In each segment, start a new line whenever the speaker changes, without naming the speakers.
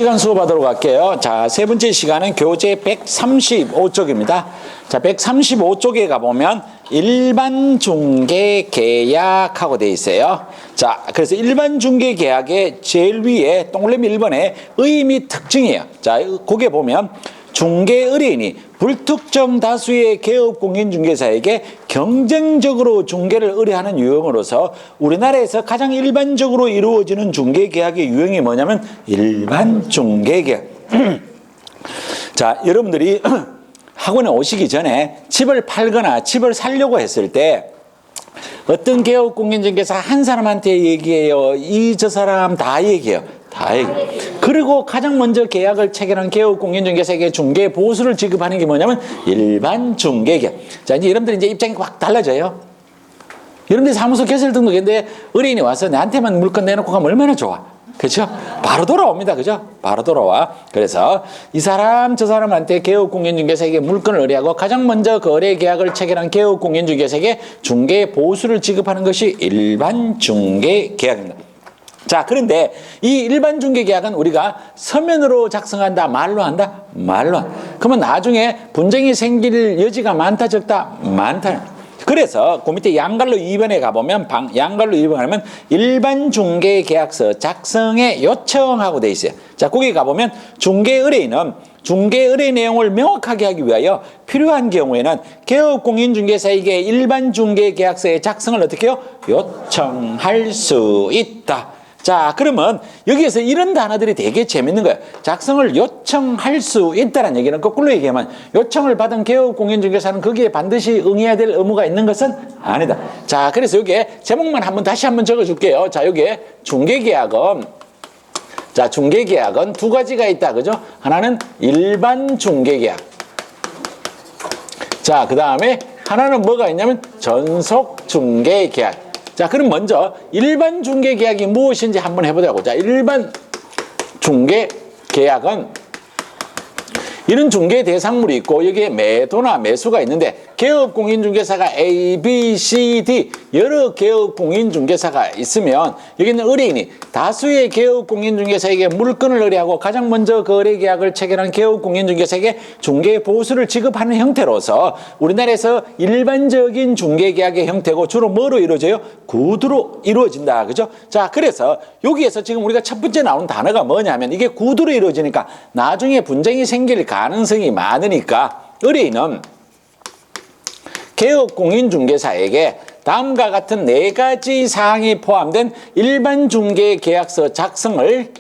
시간 수업하도록 할게요. 자, 세 번째 시간은 교재 135쪽입니다. 자, 135쪽에 가보면 일반 중개 계약하고 돼 있어요. 자, 그래서 일반 중개 계약의 제일 위에 동그라미 1번에 의미 특징이에요. 자, 거기에 보면 중개 의뢰인이 불특정 다수의 개업공인중개사에게 경쟁적으로 중개를 의뢰하는 유형으로서 우리나라에서 가장 일반적으로 이루어지는 중개계약의 유형이 뭐냐면 일반 중개계약. 자, 여러분들이 학원에 오시기 전에 집을 팔거나 집을 사려고 했을 때 어떤 개업공인중개사 한 사람한테 얘기해요? 저 사람 다 얘기해요? 다 얘기해요. 그리고 가장 먼저 계약을 체결한 개업공인중개사에게 중개 보수를 지급하는 게 뭐냐면 일반 중개계약. 자, 이제 여러분들 이제 입장이 확 달라져요. 여러분들 사무소 개설 등록인데 의뢰인이 와서 나한테만 물건 내놓고 가면 얼마나 좋아. 그렇죠? 바로 돌아옵니다. 그죠? 바로 돌아와. 그래서 이 사람 저 사람한테 개업공인중개사에게 물건을 의뢰하고 가장 먼저 거래 계약을 체결한 개업공인중개사에게 중개 보수를 지급하는 것이 일반 중개계약입니다. 자, 그런데 이 일반 중개계약은 우리가 서면으로 작성한다, 말로 한다? 말로 한다. 그러면 나중에 분쟁이 생길 여지가 많다, 적다? 많다. 그래서 그 밑에 양갈로 2번에 가보면 양갈로 2번 가면 일반 중개계약서 작성에 요청하고 돼 있어요. 자, 거기 가보면 중개 의뢰인은 중개 의뢰 내용을 명확하게 하기 위하여 필요한 경우에는 개업공인중개사에게 일반 중개계약서의 작성을 어떻게 해요? 요청할 수 있다. 자, 그러면 여기에서 이런 단어들이 되게 재밌는 거예요. 작성을 요청할 수 있다는 얘기는 거꾸로 얘기하면 요청을 받은 개업공인중개사는 거기에 반드시 응해야 될 의무가 있는 것은 아니다. 자, 그래서 여기에 제목만 다시 한번 적어줄게요. 자, 여기에 중개계약은 자, 중개계약은 두 가지가 있다. 그죠? 하나는 일반 중개계약. 자, 그 다음에 하나는 뭐가 있냐면 전속 중개계약. 자, 그럼 먼저 일반 중개계약이 무엇인지 한번 해보자고. 자, 일반 중개계약은 이런 중개 대상물이 있고 여기에 매도나 매수가 있는데 개업공인중개사가 A, B, C, D 여러 개업공인중개사가 있으면 여기 있는 의뢰인이 다수의 개업공인중개사에게 물건을 의뢰하고 가장 먼저 거래계약을 체결한 개업공인중개사에게 중개보수를 지급하는 형태로서 우리나라에서 일반적인 중개계약의 형태고 주로 뭐로 이루어져요? 구두로 이루어진다. 그죠? 자, 그래서 여기에서 지금 우리가 첫 번째 나오는 단어가 뭐냐면 이게 구두로 이루어지니까 나중에 분쟁이 생길 가능성이 많으니까 의뢰인은 개업공인중개사에게 다음과 같은 4가지 사항이 포함된 일반 중개계약서 작성을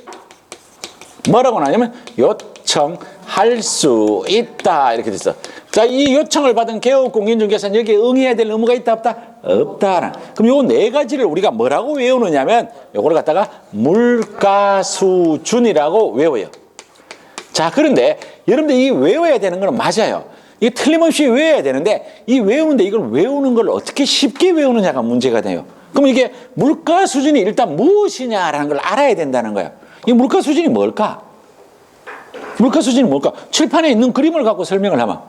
뭐라고 하냐면 요청할 수 있다. 이렇게 됐어. 자, 이 요청을 받은 개업공인중개사는 여기에 응해야 될 의무가 있다, 없다? 없다. 그럼 요 4가지를 우리가 뭐라고 외우느냐면 요걸 갖다가 물가수준이라고 외워요. 자, 그런데 여러분들 이 외워야 되는 건 맞아요. 이게 틀림없이 외워야 되는데 이 외우는데 이걸 외우는 걸 어떻게 쉽게 외우느냐가 문제가 돼요. 그럼 이게 물가 수준이 일단 무엇이냐라는 걸 알아야 된다는 거예요. 이 물가 수준이 뭘까? 물가 수준이 뭘까? 칠판에 있는 그림을 갖고 설명을 하면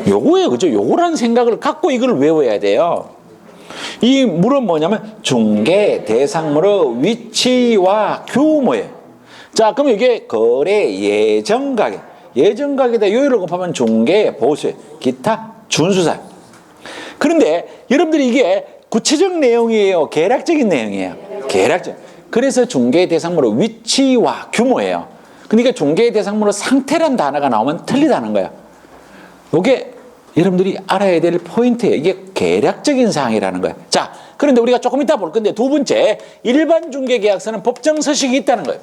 요거예요. 그죠? 요거라는 생각을 갖고 이걸 외워야 돼요. 이 물은 뭐냐면 중개 대상물의 위치와 규모예요. 자, 그럼 이게 거래 예정가격. 예정가격에다 요율을 곱하면 중개 보수에 기타 준수사. 그런데 여러분들이 이게 구체적 내용이에요? 계략적인 내용이에요? 계략적. 그래서 중개 대상물의 위치와 규모예요. 그러니까 중개 대상물의 상태란 단어가 나오면 틀리다는 거예요. 이게 여러분들이 알아야 될 포인트예요. 이게 계략적인 사항이라는 거예요. 자, 그런데 우리가 조금 이따 볼 건데 두 번째, 일반 중개계약서는 법정 서식이 있다는 거예요.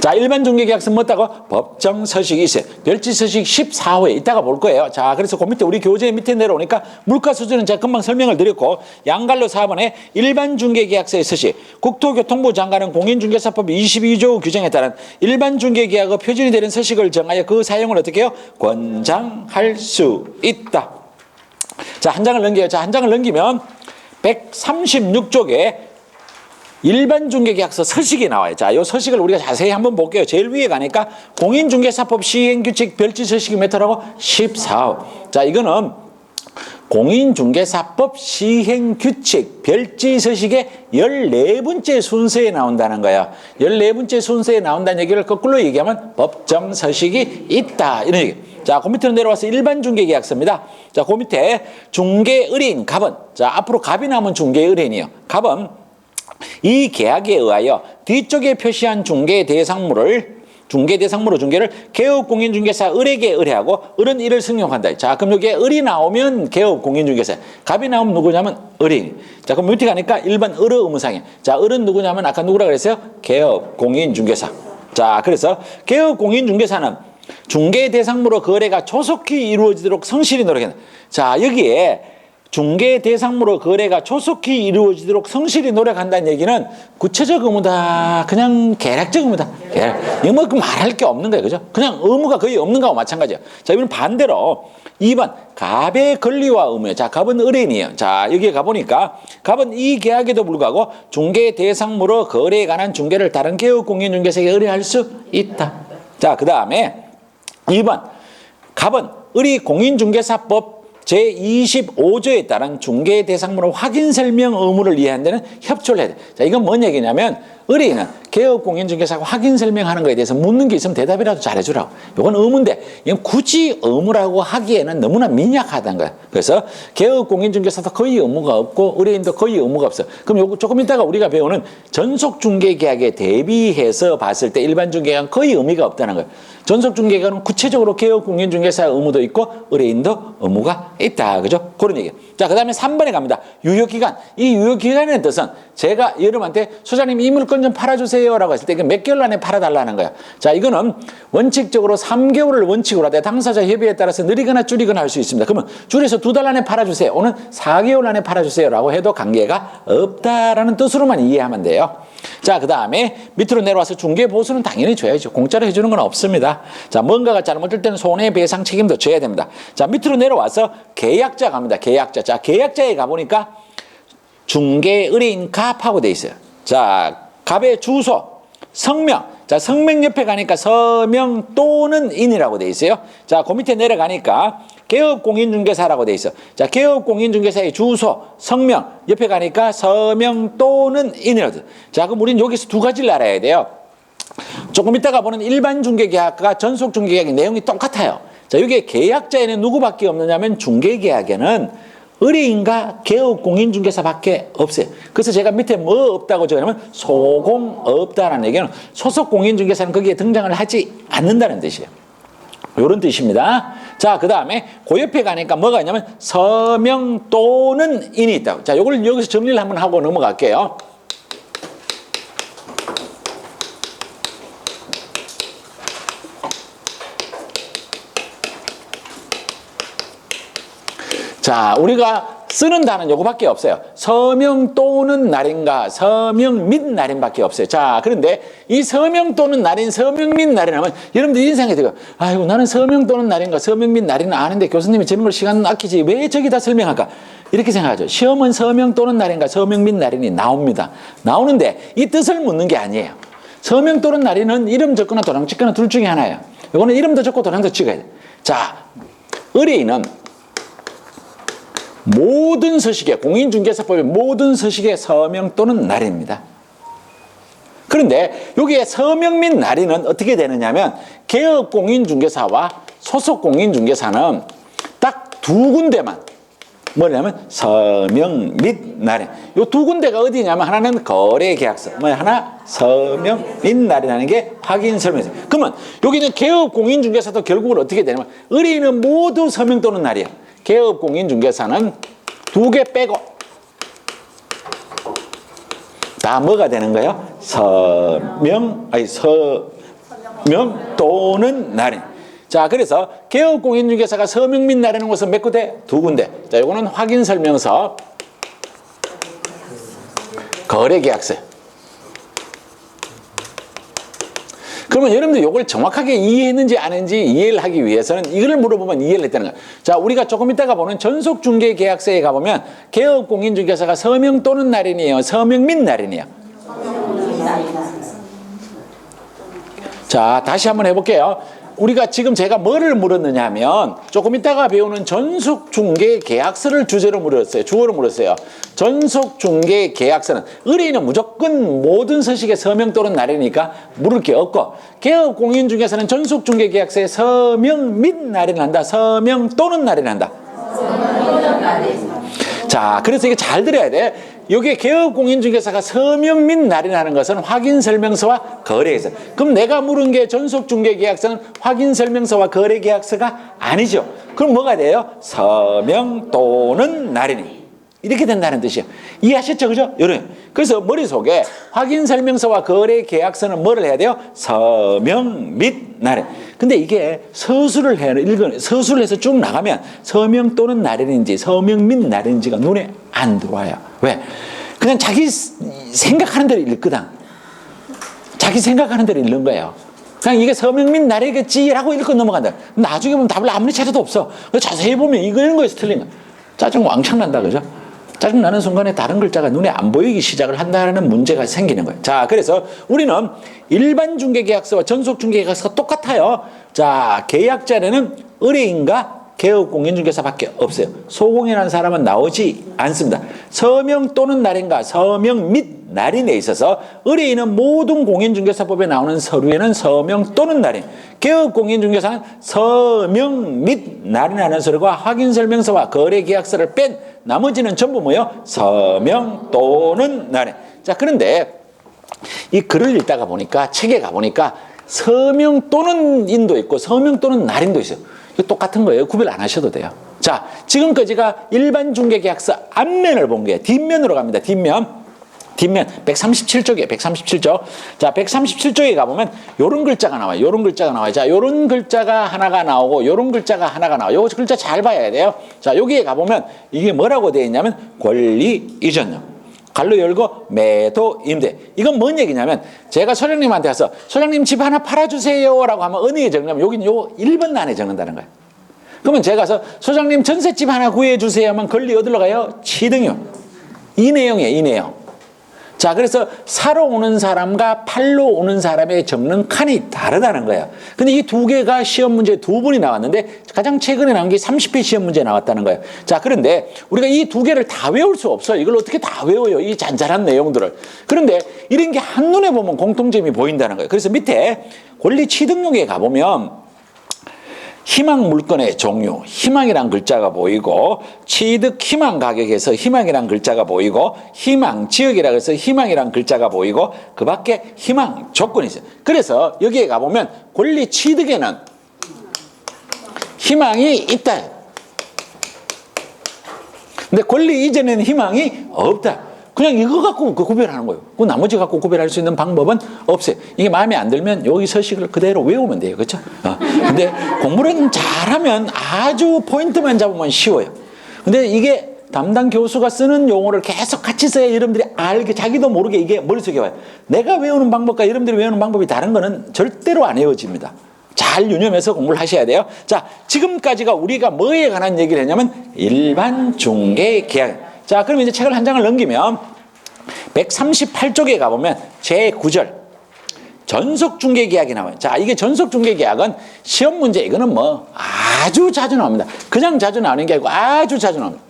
자, 일반 중개계약서 뭐다고? 법정 서식이 있어요. 멸치 서식 14호에 이따가 볼 거예요. 자, 그래서 그 밑에 우리 교재 밑에 내려오니까 물가 수준은 제가 금방 설명을 드렸고 양갈로 4번에 일반 중개계약서의 서식. 국토교통부 장관은 공인중개사법 22조 규정에 따른 일반 중개계약의 표준이 되는 서식을 정하여 그 사용을 어떻게 해요? 권장할 수 있다. 자, 한 장을 넘겨요. 자, 한 장을 넘기면 136쪽에 일반 중개계약서 서식이 나와요. 자, 이 서식을 우리가 자세히 한번 볼게요. 제일 위에 가니까 공인중개사법 시행규칙 별지 서식이 몇 호라고? 14호. 자, 이거는 공인중개사법 시행규칙 별지서식의 14번째 순서에 나온다는 거예요. 14번째 순서에 나온다는 얘기를 거꾸로 얘기하면 법정서식이 있다, 이런 얘기. 자, 그 밑으로 내려와서 일반 중개계약서입니다. 자, 그 밑에 중개의뢰인 갑은, 자, 앞으로 갑이 나오면 중개의뢰인이에요. 갑은 이 계약에 의하여 뒤쪽에 표시한 중개 대상물을 중개를 개업공인중개사 을에게 의뢰하고 을은 이를 승용한다. 자, 그럼 여기에 을이 나오면 개업공인중개사, 갑이 나오면 누구냐면 을이. 자, 그럼 밑에 가니까 일반 을의 의무상이에요. 자, 을은 누구냐면 아까 누구라 그랬어요? 개업공인중개사. 자, 그래서 개업공인중개사는 중개 대상물의 거래가 조속히 이루어지도록 성실히 노력한다. 자, 여기에 중개 대상물의 거래가 조속히 이루어지도록 성실히 노력한다는 얘기는 구체적 의무다, 그냥 계략적 의무다. 이거 뭐 말할 게 없는 거예요, 그죠? 그냥 의무가 거의 없는 거하고 마찬가지예요. 자, 이번 반대로 2번 갑의 권리와 의무예요. 자, 갑은 의뢰인이에요. 자, 여기에 가보니까 갑은 이 계약에도 불구하고 중개 대상물의 거래에 관한 중개를 다른 개업공인중개사에게 의뢰할 수 있다. 자, 그 다음에 2번 갑은 을이 공인중개사법 제25조에 따른 중개 대상물의 확인 설명 의무를 이해하는 데는 협조를 해야 돼. 자, 이건 뭔 얘기냐면 의뢰인은 개업공인중개사가 확인 설명하는 거에 대해서 묻는 게 있으면 대답이라도 잘해주라고. 이건 의무인데 이건 굳이 의무라고 하기에는 너무나 미약하다는 거야. 그래서 개업공인중개사도 거의 의무가 없고 의뢰인도 거의 의무가 없어. 그럼 요거 조금 이따가 우리가 배우는 전속중개계약에 대비해서 봤을 때 일반 중개계약은 거의 의미가 없다는 거예요. 전속중개계약은 구체적으로 개업공인중개사의 의무도 있고 의뢰인도 의무가 있다. 그죠? 그런 얘기예요. 자, 그 다음에 3번에 갑니다. 유효기간. 이 유효기간의 뜻은 제가 여러분한테 소장님 이 물건 좀 팔아주세요 라고 했을 때 몇 개월 안에 팔아달라는 거야. 자, 이거는 원칙적으로 3개월을 원칙으로 하되 당사자 협의에 따라서 느리거나 줄이거나 할 수 있습니다. 그러면 줄여서 2달 안에 팔아주세요. 오늘 4개월 안에 팔아주세요 라고 해도 관계가 없다라는 뜻으로만 이해하면 돼요. 자, 그 다음에 밑으로 내려와서 중개보수는 당연히 줘야죠. 공짜로 해주는 건 없습니다. 자, 뭔가가 잘못될 때는 손해배상 책임도 져야 됩니다. 자, 밑으로 내려와서 계약자 갑니다. 계약자. 자, 계약자에 가보니까 중개의뢰인 갑하고 돼 있어요. 자, 갑의 주소, 성명. 자, 성명 옆에 가니까 서명 또는 인이라고 돼 있어요. 자, 그 밑에 내려가니까 개업공인중개사라고 돼 있어. 자, 개업공인중개사의 주소, 성명 옆에 가니까 서명 또는 인이라고 돼. 자, 그럼 우리는 여기서 두 가지를 알아야 돼요. 조금 이따가 보는 일반 중개계약과 전속 중개계약의 내용이 똑같아요. 자, 여기에 계약자에는 누구밖에 없느냐면 중개계약에는 의뢰인과 개업공인중개사밖에 없어요. 그래서 제가 밑에 뭐 없다고 적으냐면 소공 없다라는 얘기는 소속 공인중개사는 거기에 등장을 하지 않는다는 뜻이에요. 이런 뜻입니다. 자, 그 다음에 그 옆에 가니까 뭐가 있냐면 서명 또는 인이 있다고. 자, 요걸 여기서 정리를 한번 하고 넘어갈게요. 자, 우리가 쓰는 단어는 요거밖에 없어요. 서명 또는 날인가, 서명 및 날인밖에 없어요. 자, 그런데 이 서명 또는 날인, 서명 및 날인 하면 여러분들 인상이 들어요. 아이고, 나는 서명 또는 날인가, 서명 및 날인은 아는데 교수님이 저런 걸 시간 아끼지 왜 저기다 설명할까? 이렇게 생각하죠. 시험은 서명 또는 날인가, 서명 및 날인이 나옵니다. 나오는데 이 뜻을 묻는 게 아니에요. 서명 또는 날인은 이름 적거나 도장 찍거나 둘 중에 하나예요. 이거는 이름도 적고 도장도 찍어야 돼. 자, 의뢰인은 모든 서식에, 공인중개사법의 모든 서식에 서명 또는 날입니다. 그런데 여기에 서명 및 날인은 어떻게 되느냐면 개업공인중개사와 소속공인중개사는 딱 두 군데만 뭐냐면 서명 및 날인. 이 두 군데가 어디냐면 하나는 거래계약서, 하나 서명 및 날인하는 게 확인 설명서. 그러면 여기는 개업공인중개사도 결국은 어떻게 되냐면 의뢰인은 모두 서명 또는 날이에요. 개업공인중개사는 두 개 빼고 다 뭐가 되는 거예요? 서명 또는 날인. 자, 그래서 개업공인중개사가 서명 및 날인하는 것은 몇 군데? 두 군데. 자, 이거는 확인설명서, 거래계약서. 그러면 여러분들 이걸 정확하게 이해했는지 안 했는지 이해를 하기 위해서는 이걸 물어보면 이해를 했다는 거예요. 자, 우리가 조금 이따가 보는 전속중개계약서에 가보면 개업공인중개사가 서명 또는 날인이에요? 서명 및 날인이에요? 자, 다시 한번 해볼게요. 우리가 지금 제가 뭐를 물었느냐 하면 조금 이따가 배우는 전속중개계약서를 주제로 물었어요. 주어로 물었어요. 전속중개계약서는 의뢰인은 무조건 모든 서식에 서명 또는 날이니까 물을 게 없고, 개업공인중개사는 전속중개계약서에 서명 및 날인한다. 서명 또는 날인한다. 자, 그래서 이게 잘 들어야 돼. 여기에 개업공인중개사가 서명 및 날인하는 것은 확인설명서와 거래계약서. 그럼 내가 물은 게 전속중개계약서는 확인설명서와 거래계약서가 아니죠. 그럼 뭐가 돼요? 서명 또는 날이니. 이렇게 된다는 뜻이에요. 이해하셨죠? 그죠? 여러분. 그래서 머릿속에 확인설명서와 거래계약서는 뭐를 해야 돼요? 서명 및 날인. 근데 이게 서술을 서술을 해서 쭉 나가면 서명 또는 날인인지 서명 및 날인지가 눈에 안 들어와요. 왜? 그냥 자기 생각하는 대로 읽거든. 자기 생각하는 대로 읽는 거예요. 그냥 이게 서명 및 날이겠지라고 읽고 넘어간다. 나중에 보면 답을 아무리 찾아도 없어. 자세히 보면 이런 거에서 틀린 거야. 짜증 왕창 난다. 그죠? 짜증 나는 순간에 다른 글자가 눈에 안 보이기 시작을 한다는 문제가 생기는 거예요. 자, 그래서 우리는 일반 중개계약서와 전속 중개계약서가 똑같아요. 자, 계약자는 의뢰인과 개업공인중개사밖에 없어요. 소공인이라는 사람은 나오지 않습니다. 서명 또는 날인과 서명 및 날인에 있어서 의뢰인은 모든 공인중개사법에 나오는 서류에는 서명 또는 날인, 개업공인중개사는 서명 및 날인하는 서류가 확인설명서와 거래계약서를 뺀 나머지는 전부 뭐예요? 서명 또는 날인. 자, 그런데 이 글을 읽다가 보니까, 책에 가보니까 서명 또는 인도 있고 서명 또는 날인도 있어요. 이거 똑같은 거예요. 구별 안 하셔도 돼요. 자, 지금까지가 일반 중개계약서 앞면을 본 거예요. 뒷면으로 갑니다. 뒷면 137쪽이에요. 137쪽. 자, 137쪽에 가보면 요런 글자가 나와요. 요런 글자가 나와요. 자, 요런 글자가 하나가 나오고 요런 글자가 하나가 나와요. 요 글자 잘 봐야 돼요. 자, 여기에 가보면 이게 뭐라고 되어 있냐면 권리 이전요. 갈로 열고 매도 임대. 이건 뭔 얘기냐면 제가 소장님한테 가서 소장님 집 하나 팔아주세요 라고 하면 어디에 적냐면 여기는 요 1번란에 적는다는 거예요. 그러면 제가 가서 소장님 전셋집 하나 구해주세요 하면 권리 어디로 가요? 취등요. 이 내용이에요. 이 내용. 자, 그래서 사러 오는 사람과 팔러 오는 사람의 적는 칸이 다르다는 거예요. 근데 이 두 개가 시험 문제 두 번이 나왔는데 가장 최근에 나온 게 30회 시험 문제 나왔다는 거예요. 자, 그런데 우리가 이 두 개를 다 외울 수 없어요. 이걸 어떻게 다 외워요? 이 잔잔한 내용들을. 그런데 이런 게 한눈에 보면 공통점이 보인다는 거예요. 그래서 밑에 권리 취득용에 가보면 희망 물건의 종류, 희망이란 글자가 보이고 취득 희망 가격에서 희망이란 글자가 보이고 희망 지역이라고 해서 희망이란 글자가 보이고 그 밖에 희망 조건이 있어요. 그래서 여기에 가보면 권리 취득에는 희망이 있다. 근데 권리 이전에는 희망이 없다. 그냥 이거 갖고 구별하는 거예요. 그 나머지 갖고 구별할 수 있는 방법은 없어요. 이게 마음에 안 들면 여기 서식을 그대로 외우면 돼요. 그렇죠? 근데 공부를 잘하면 아주 포인트만 잡으면 쉬워요. 근데 이게 담당 교수가 쓰는 용어를 계속 같이 써야 여러분들이 알게, 자기도 모르게 이게 머릿속에 와요. 내가 외우는 방법과 여러분들이 외우는 방법이 다른 거는 절대로 안 외워집니다. 잘 유념해서 공부를 하셔야 돼요. 자, 지금까지가 우리가 뭐에 관한 얘기를 했냐면 일반 중개 계약. 자, 그럼 이제 책을 한 장을 넘기면 138쪽에 가보면 제9절 전속중개계약이 나와요. 자, 이게 전속중개계약은 시험 문제, 이거는 뭐 아주 자주 나옵니다. 그냥 자주 나오는 게 아니고 아주 자주 나옵니다.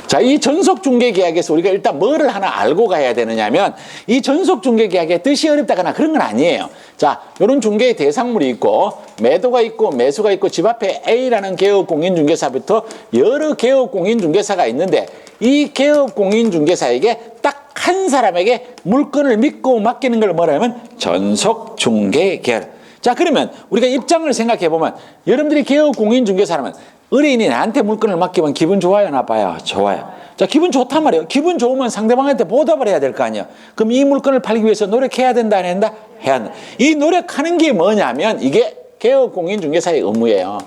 자, 이 전속중개계약에서 우리가 일단 뭐를 하나 알고 가야 되느냐 하면 이 전속중개계약의 뜻이 어렵다거나 그런 건 아니에요. 자, 이런 중개의 대상물이 있고 매도가 있고 매수가 있고 집 앞에 A라는 개업공인중개사부터 여러 개업공인중개사가 있는데 이 개업공인중개사에게 딱 한 사람에게 물건을 믿고 맡기는 걸 뭐라 하면 전속중개계약. 자, 그러면 우리가 입장을 생각해 보면 여러분들이 개업공인중개사라면 의뢰인이 나한테 물건을 맡기면 기분 좋아요, 나빠요? 좋아요. 자, 기분 좋단 말이에요. 기분 좋으면 상대방한테 보답을 해야 될 거 아니에요. 그럼 이 물건을 팔기 위해서 노력해야 된다, 안 한다? 해야 한다. 이 노력하는 게 뭐냐면 이게 개업공인중개사의 의무예요.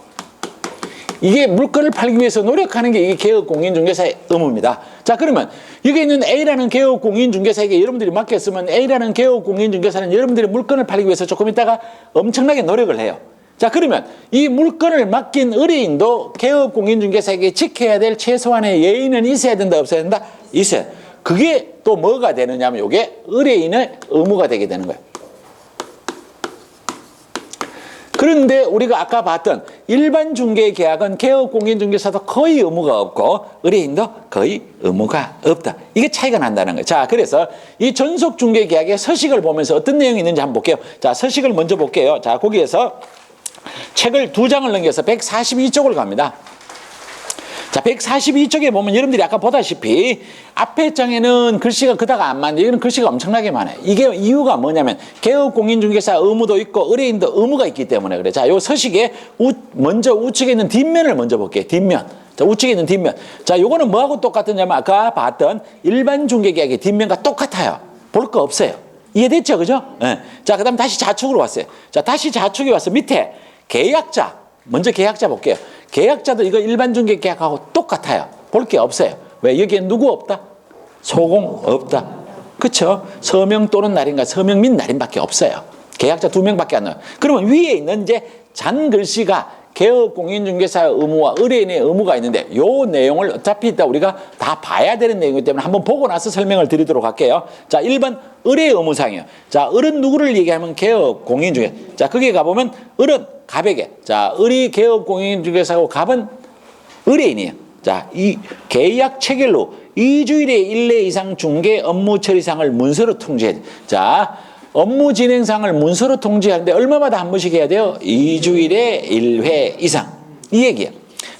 이게 물건을 팔기 위해서 노력하는 게 이게 개업공인중개사의 의무입니다. 자, 그러면 여기 있는 A라는 개업공인중개사에게 여러분들이 맡겼으면 A라는 개업공인중개사는 여러분들이 물건을 팔기 위해서 조금 있다가 엄청나게 노력을 해요. 자, 그러면 이 물건을 맡긴 의뢰인도 개업공인중개사에게 지켜야 될 최소한의 예의는 있어야 된다, 없어야 된다? 있어요. 그게 또 뭐가 되느냐 하면 이게 의뢰인의 의무가 되게 되는 거예요. 그런데 우리가 아까 봤던 일반 중개계약은 개업공인중개사도 거의 의무가 없고 의뢰인도 거의 의무가 없다. 이게 차이가 난다는 거예요. 자, 그래서 이 전속중개계약의 서식을 보면서 어떤 내용이 있는지 한번 볼게요. 자, 서식을 먼저 볼게요. 자, 거기에서 책을 2장을 넘겨서 142쪽을 갑니다. 자, 142쪽에 보면 여러분들이 아까 보다시피 앞에 장에는 글씨가 그닥 안 많은데 여기는 글씨가 엄청나게 많아요. 이게 이유가 뭐냐면 개업공인중개사 의무도 있고 의뢰인도 의무가 있기 때문에 그래. 자, 요 서식에 먼저 우측에 있는 뒷면을 먼저 볼게요. 뒷면. 자, 우측에 있는 뒷면. 자, 요거는 뭐하고 똑같으냐면 아까 봤던 일반 중개계약의 뒷면과 똑같아요. 볼 거 없어요. 이해됐죠? 그죠? 네. 자, 그 다음 다시 좌측으로 왔어요. 자, 다시 좌측에 와서 밑에 계약자. 먼저 계약자 볼게요. 계약자도 이거 일반 중개 계약하고 똑같아요. 볼 게 없어요. 왜? 여기에 누구 없다? 소공 없다. 그쵸? 서명 또는 날인가 서명 및 날인밖에 없어요. 계약자 2명밖에 안 나와요. 그러면 위에 있는 이제 잔 글씨가 개업공인중개사의 의무와 의뢰인의 의무가 있는데 요 내용을 어차피 이따 우리가 다 봐야 되는 내용이기 때문에 한번 보고 나서 설명을 드리도록 할게요. 자, 1번 의뢰 의무상이에요. 자, 을은 누구를 얘기하면 개업공인중개사. 자, 거기에 가보면 을은 갑에게. 자, 을이 개업공인중개사고 갑은 의뢰인이에요. 자, 이 계약 체결로 2주일에 1회 이상 중개 업무 처리상을 문서로 통지해야 돼. 자, 업무 진행상을 문서로 통지하는데 얼마마다 한 번씩 해야 돼요? 2주일에 1회 이상. 이 얘기야.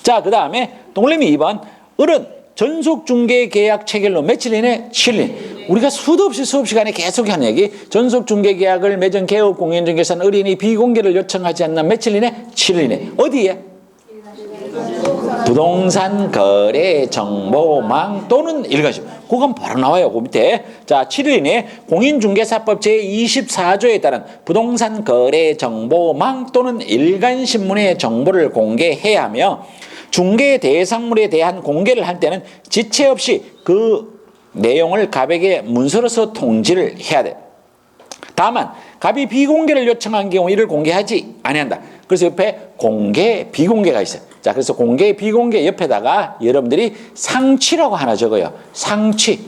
자, 그 다음에 동그라미 2번. 을은 전속중개계약 체결로 며칠 이내? 7일. 우리가 수도 없이 수업 시간에 계속 하는 얘기. 전속중개계약을 맺은 개업공인중개사는 의뢰인이 비공개를 요청하지 않는 며칠 이내? 7일 이내. 어디에? 부동산 거래 정보망 또는 일간신문. 그건 바로 나와요. 그 밑에. 자, 7일 이내 공인중개사법 제24조에 따른 부동산 거래 정보망 또는 일간신문의 정보를 공개해야 하며 중개 대상물에 대한 공개를 할 때는 지체 없이 그 내용을 갑에게 문서로서 통지를 해야 돼. 다만 갑이 비공개를 요청한 경우 이를 공개하지 아니한다. 그래서 옆에 공개, 비공개가 있어요. 자, 그래서 공개, 비공개 옆에다가 여러분들이 상취라고 하나 적어요. 상취.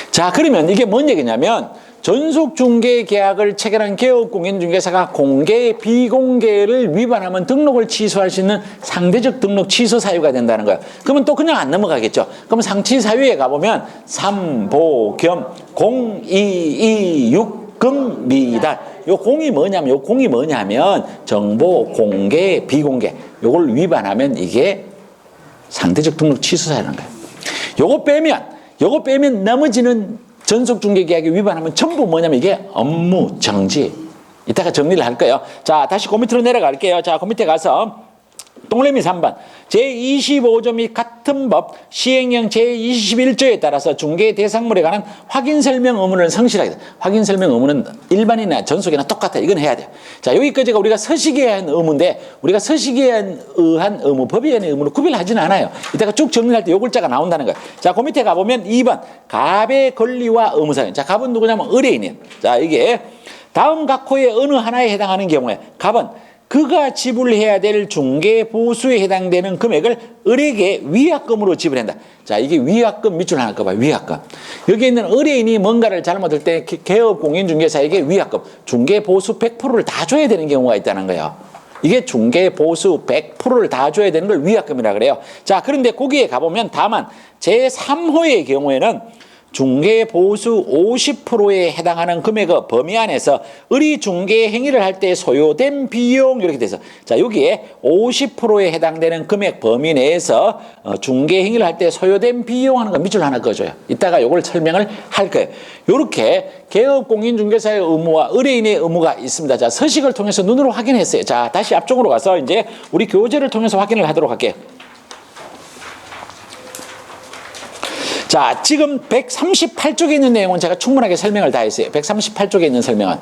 자, 그러면 이게 뭔 얘기냐면 전속중개계약을 체결한 개업공인중개사가 공개, 비공개를 위반하면 등록을 취소할 수 있는 상대적 등록 취소 사유가 된다는 거예요. 그러면 또 그냥 안 넘어가겠죠. 그럼 상취 사유에 가보면 삼보겸, 공이이육, 금미단. 요 공이 뭐냐면 정보 공개, 비공개. 요걸 위반하면 이게 상대적 등록 취소 사유라는 거예요. 요거 빼면 나머지는 전속중개계약에 위반하면 전부 뭐냐면 이게 업무 정지. 이따가 정리를 할 거예요. 자, 다시 그 밑으로 내려갈게요. 자, 그 밑에 가서 동그라미 3번. 제25조 및 같은 법 시행령 제21조에 따라서 중개 대상물에 관한 확인 설명 의무를 성실하게 돼. 확인 설명 의무는 일반이나 전속이나 똑같아. 이건 해야 돼요. 자, 여기까지가 우리가 서식에 의한 의무인데 우리가 서식에 의한 의무, 법에 의한 의무를 구별하지는 않아요. 이따가 쭉 정리할 때 요 글자가 나온다는 거예요. 자, 그 밑에 가보면 2번. 갑의 권리와 의무사항. 자, 갑은 누구냐면 의뢰인이에요. 자, 이게 다음 각호의 어느 하나에 해당하는 경우에 갑은 그가 지불해야 될 중개보수에 해당되는 금액을 을에게 위약금으로 지불한다. 자, 이게 위약금 밑줄 하나 꺼봐요. 위약금. 여기 있는 의뢰인이 뭔가를 잘못할 때 개업공인중개사에게 위약금, 중개보수 100%를 다 줘야 되는 경우가 있다는 거예요. 이게 중개보수 100%를 다 줘야 되는 걸 위약금이라 그래요. 자, 그런데 거기에 가보면 다만 제3호의 경우에는 중개보수 50%에 해당하는 금액의 범위 안에서 의리 중개 행위를 할 때 소요된 비용 이렇게 돼서 자, 여기에 50%에 해당되는 금액 범위 내에서 중개 행위를 할 때 소요된 비용 하는 거 밑줄 하나 그어줘요. 이따가 요걸 설명을 할 거예요. 요렇게 개업공인중개사의 의무와 의뢰인의 의무가 있습니다. 자, 서식을 통해서 눈으로 확인했어요. 자, 다시 앞쪽으로 가서 이제 우리 교재를 통해서 확인을 하도록 할게요. 자, 지금 138쪽에 있는 내용은 제가 충분하게 설명을 다 했어요. 138쪽에 있는 설명은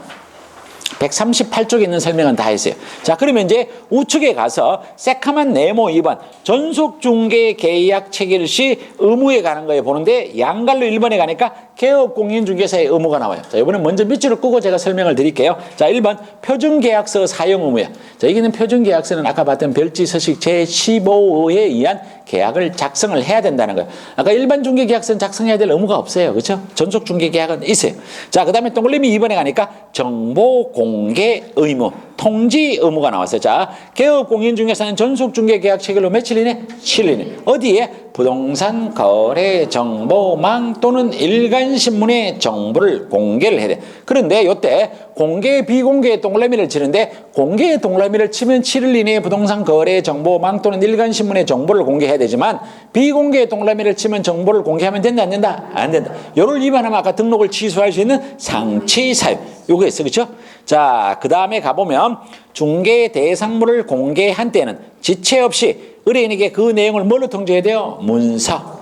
다 했어요. 자, 그러면 이제 우측에 가서 새카만 네모 2번 전속중개계약 체결 시 의무에 관한 거에 보는데 양갈로 1번에 가니까 개업공인중개사의 의무가 나와요. 자, 이번엔 먼저 밑줄을 끄고 제가 설명을 드릴게요. 자, 1번 표준계약서 사용 의무야. 자, 여기는 표준계약서는 아까 봤던 별지서식 제15호에 의한 계약을 작성을 해야 된다는 거예요. 아까 일반 중개계약서는 작성해야 될 의무가 없어요. 그렇죠? 전속 중개계약은 있어요. 자, 그 다음에 동그라미 2번에 가니까 정보 공개 의무, 통지 의무가 나왔어요. 자, 개업공인중개사는 전속 중개계약 체결로 며칠 이내? 7일 이내. 어디에? 부동산 거래 정보망 또는 일간신문에 정보를 공개를 해야 돼. 그런데 이때 공개 비공개 동그라미를 치는데 공개 동그라미를 치면 7일 이내에 부동산 거래 정보망 또는 일간신문에 정보를 공개해야 되지만 비공개 동그라미를 치면 정보를 공개하면 된다 안 된다? 안 된다. 요를 위반하면 아까 등록을 취소할 수 있는 상치 사유 요거 있어. 그렇죠? 자, 그 다음에 가보면 중개 대상물을 공개한 때는 지체 없이 의뢰인에게 그 내용을 뭘로 통지해야 돼요? 문서.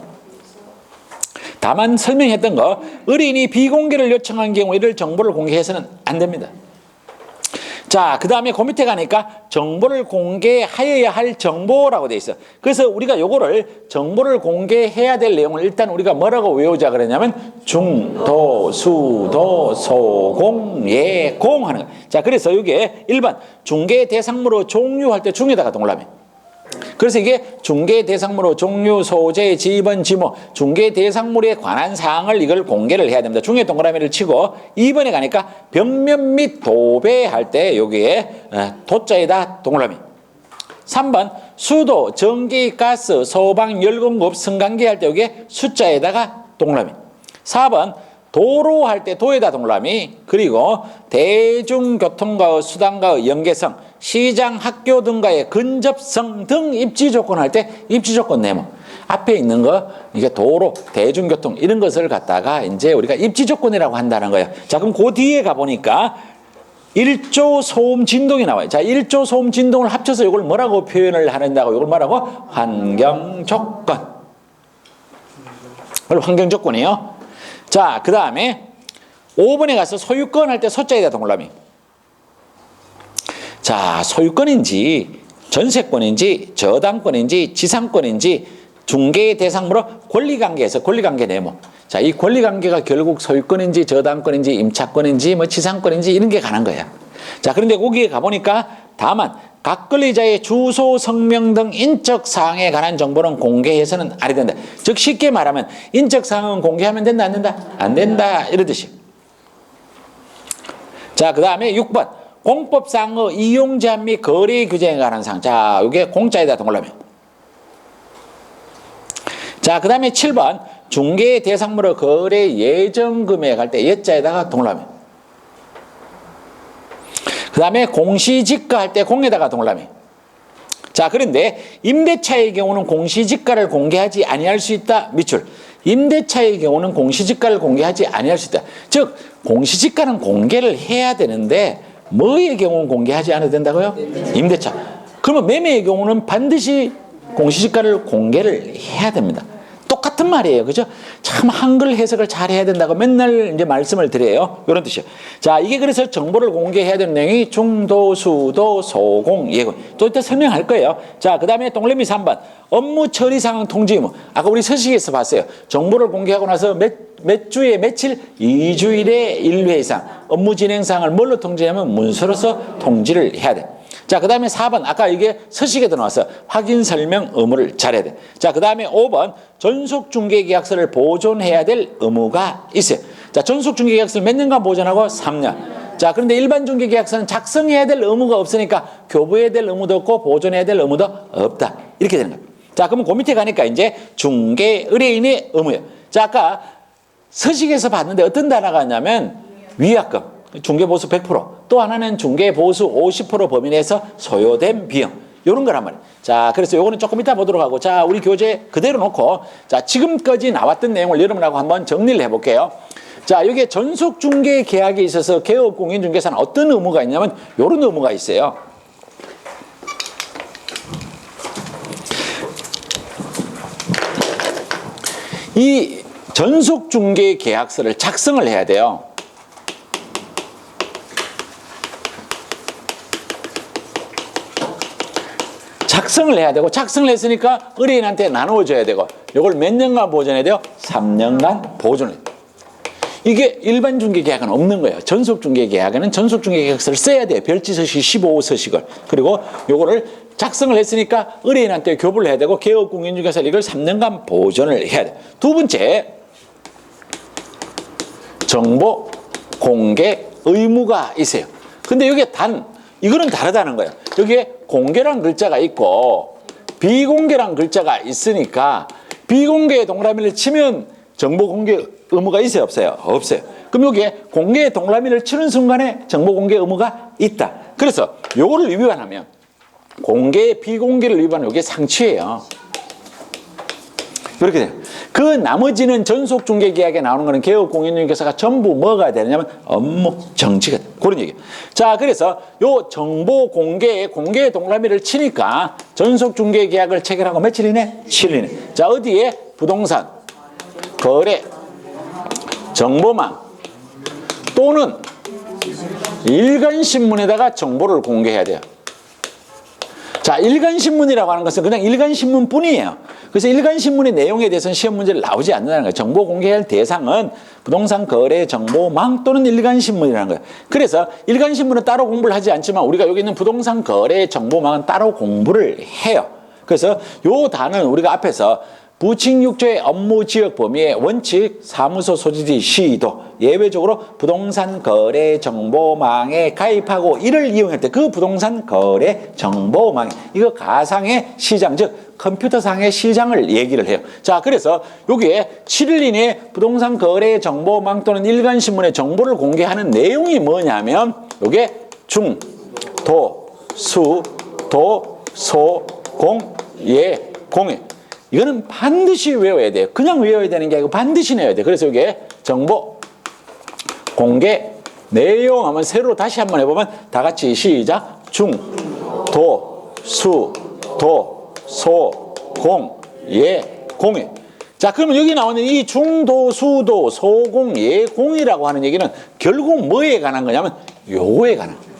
다만 설명했던 거 의뢰인이 비공개를 요청한 경우 이를 정보를 공개해서는 안 됩니다. 자, 그 다음에 그 밑에 가니까 정보를 공개하여야 할 정보라고 돼 있어. 그래서 우리가 요거를 정보를 공개해야 될 내용을 일단 우리가 뭐라고 외우자 그러냐면 중, 도, 수, 도, 소, 공, 예, 공 하는 거. 자, 그래서 이게 1번 중개 대상물로 종류할 때 중에다가 동그라미. 그래서 이게 중개 대상물로 종류, 소재, 지번, 지모, 중개 대상물에 관한 사항을 이걸 공개를 해야 됩니다. 중에 동그라미를 치고 2번에 가니까 변면 및 도배할 때 여기에 도자에다 동그라미. 3번 수도, 전기, 가스, 소방, 열공급, 승강기 할 때 여기에 숫자에다가 동그라미. 4번 도로 할 때 도에다 동그라미. 그리고 대중교통과 수단과의 연계성, 시장, 학교 등과의 근접성 등 입지 조건 할 때 입지 조건 네모. 앞에 있는 거 이게 도로, 대중교통 이런 것을 갖다가 이제 우리가 입지 조건이라고 한다는 거예요. 자, 그럼 그 뒤에 가 보니까 1조 소음 진동이 나와요. 자, 1조 소음 진동을 합쳐서 이걸 뭐라고 표현을 하는다고? 이걸 뭐라고? 환경 조건. 이걸 환경 조건이에요. 자, 그 다음에 5번에 가서 소유권 할 때 소자에다 동그라미. 자, 소유권인지 전세권인지 저당권인지 지상권인지 중개 대상물로 권리관계에서 권리관계 네모. 자, 이 권리관계가 결국 소유권인지 저당권인지 임차권인지 뭐 지상권인지 이런 게 가는 거야. 자, 그런데 거기에 가보니까 다만 각 권리자의 주소, 성명 등 인적 사항에 관한 정보는 공개해서는 안 된다. 즉 쉽게 말하면 인적 사항은 공개하면 된다 안 된다? 안 된다 이러듯이. 자, 그 다음에 6번 공법상의 이용 제한 및 거래 규제에 관한 사항. 자, 이게 공짜에다 동그라미. 자, 그 다음에 7번 중개 대상물의 거래 예정 금액 할 때 예자에다가 동그라미. 그 다음에 공시지가 할 때 공에다가 동그라미. 자, 그런데 임대차의 경우는 공시지가를 공개하지 아니할 수 있다. 밑줄. 임대차의 경우는 공시지가를 공개하지 아니할 수 있다. 즉 공시지가는 공개를 해야 되는데 뭐의 경우는 공개하지 않아도 된다고요? 임대차. 그러면 매매의 경우는 반드시 공시지가를 공개를 해야 됩니다. 똑같은 말이에요. 그죠? 참 한글 해석을 잘 해야 된다고 맨날 이제 말씀을 드려요. 이런 뜻이에요. 자, 이게 그래서 정보를 공개해야 되는 내용이 중도, 수도, 소공, 예공. 또 이따 설명할 거예요. 자, 그 다음에 동그라미 3번. 업무 처리 상황 통지 의무. 아까 우리 서식에서 봤어요. 정보를 공개하고 나서 몇 주에 며칠? 2주일에 1회 이상. 업무 진행 사항을 뭘로 통지하면 문서로서 통지를 해야 돼. 자, 그 다음에 4번. 아까 이게 서식에도 나왔어. 확인 설명 의무를 잘해야 돼. 자, 그 다음에 5번. 전속중개계약서를 보존해야 될 의무가 있어요. 자, 전속중개계약서를 몇 년간 보존하고? 3년. 자, 그런데 일반 중개계약서는 작성해야 될 의무가 없으니까 교부해야 될 의무도 없고 보존해야 될 의무도 없다. 이렇게 되는 거예요. 자, 그러면 그 밑에 가니까 이제 중개 의뢰인의 의무예요. 자, 아까 서식에서 봤는데 어떤 단어가 있냐면 위약금. 중개보수 100%, 또 하나는 중개보수 50% 범위 내에서 소요된 비용, 이런 거란 말이에요. 자, 그래서 요거는 조금 이따 보도록 하고, 자, 우리 교재 그대로 놓고, 자, 지금까지 나왔던 내용을 여러분하고 한번 정리를 해볼게요. 자, 여기에 전속중개 계약에 있어서 개업공인중개사는 어떤 의무가 있냐면 요런 의무가 있어요. 이 전속중개 계약서를 작성을 해야 돼요. 작성을 해야 되고, 작성을 했으니까 의뢰인한테 나누어줘야 되고, 이걸 몇 년간 보존해야 돼요? 3년간 보존해야 돼요. 이게 일반 중개계약은 없는 거예요. 전속중개계약에는 전속중개계약서를 써야 돼요. 별지서식 15서식을. 그리고 요거를 작성을 했으니까 의뢰인한테 교부를 해야 되고 개업공인중개사를 이걸 3년간 보존을 해야 돼. 두 번째, 정보 공개 의무가 있어요. 근데 여기에 이거는 다르다는 거예요. 여기에 공개란 글자가 있고 비공개란 글자가 있으니까 비공개의 동그라미를 치면 정보 공개 의무가 있어요, 없어요? 없어요. 그럼 여기에 공개의 동그라미를 치는 순간에 정보 공개 의무가 있다. 그래서 요거를 위반하면 공개, 비공개를 위반하면 이게 상취예요. 이렇게 돼요. 그 나머지는 전속중개계약에 나오는 거는 개업공인중개사가 전부 뭐가 되느냐면 업무 정지가 돼요. 그런 얘기예요. 자, 그래서 요 정보 공개의 동그라미를 치니까 전속중개계약을 체결하고 며칠이네? 7일이네. 자, 어디에? 부동산, 거래, 정보망 또는 일간신문에다가 정보를 공개해야 돼요. 자, 일간신문이라고 하는 것은 그냥 일간신문뿐이에요. 그래서 일간신문의 내용에 대해서는 시험 문제를 나오지 않는다는 거예요. 정보 공개할 대상은 부동산 거래 정보망 또는 일간신문이라는 거예요. 그래서 일간신문은 따로 공부를 하지 않지만 우리가 여기 있는 부동산 거래 정보망은 따로 공부를 해요. 그래서 요 단은 우리가 앞에서 부칙 6조의 업무 지역 범위의 원칙, 사무소 소지지 시도, 예외적으로 부동산 거래 정보망에 가입하고 이를 이용할 때 그 부동산 거래 정보망, 이거 가상의 시장, 즉 컴퓨터상의 시장을 얘기를 해요. 자, 그래서 여기에 7일 이내에 부동산 거래 정보망 또는 일간신문의 정보를 공개하는 내용이 뭐냐면 이게 중, 도, 수, 도, 소, 공, 예, 공예. 이거는 반드시 외워야 돼요. 그냥 외워야 되는 게 아니고 반드시 내야 돼요. 그래서 이게 정보 공개 내용 하면 세로 다시 한번 해보면 다 같이 시작. 중, 도, 수, 도, 소, 공, 예, 공예. 자, 그러면 여기 나오는 이 중, 도, 수, 도, 소, 공, 예, 공이라고 하는 얘기는 결국 뭐에 관한 거냐면 요거에 관한 거예요.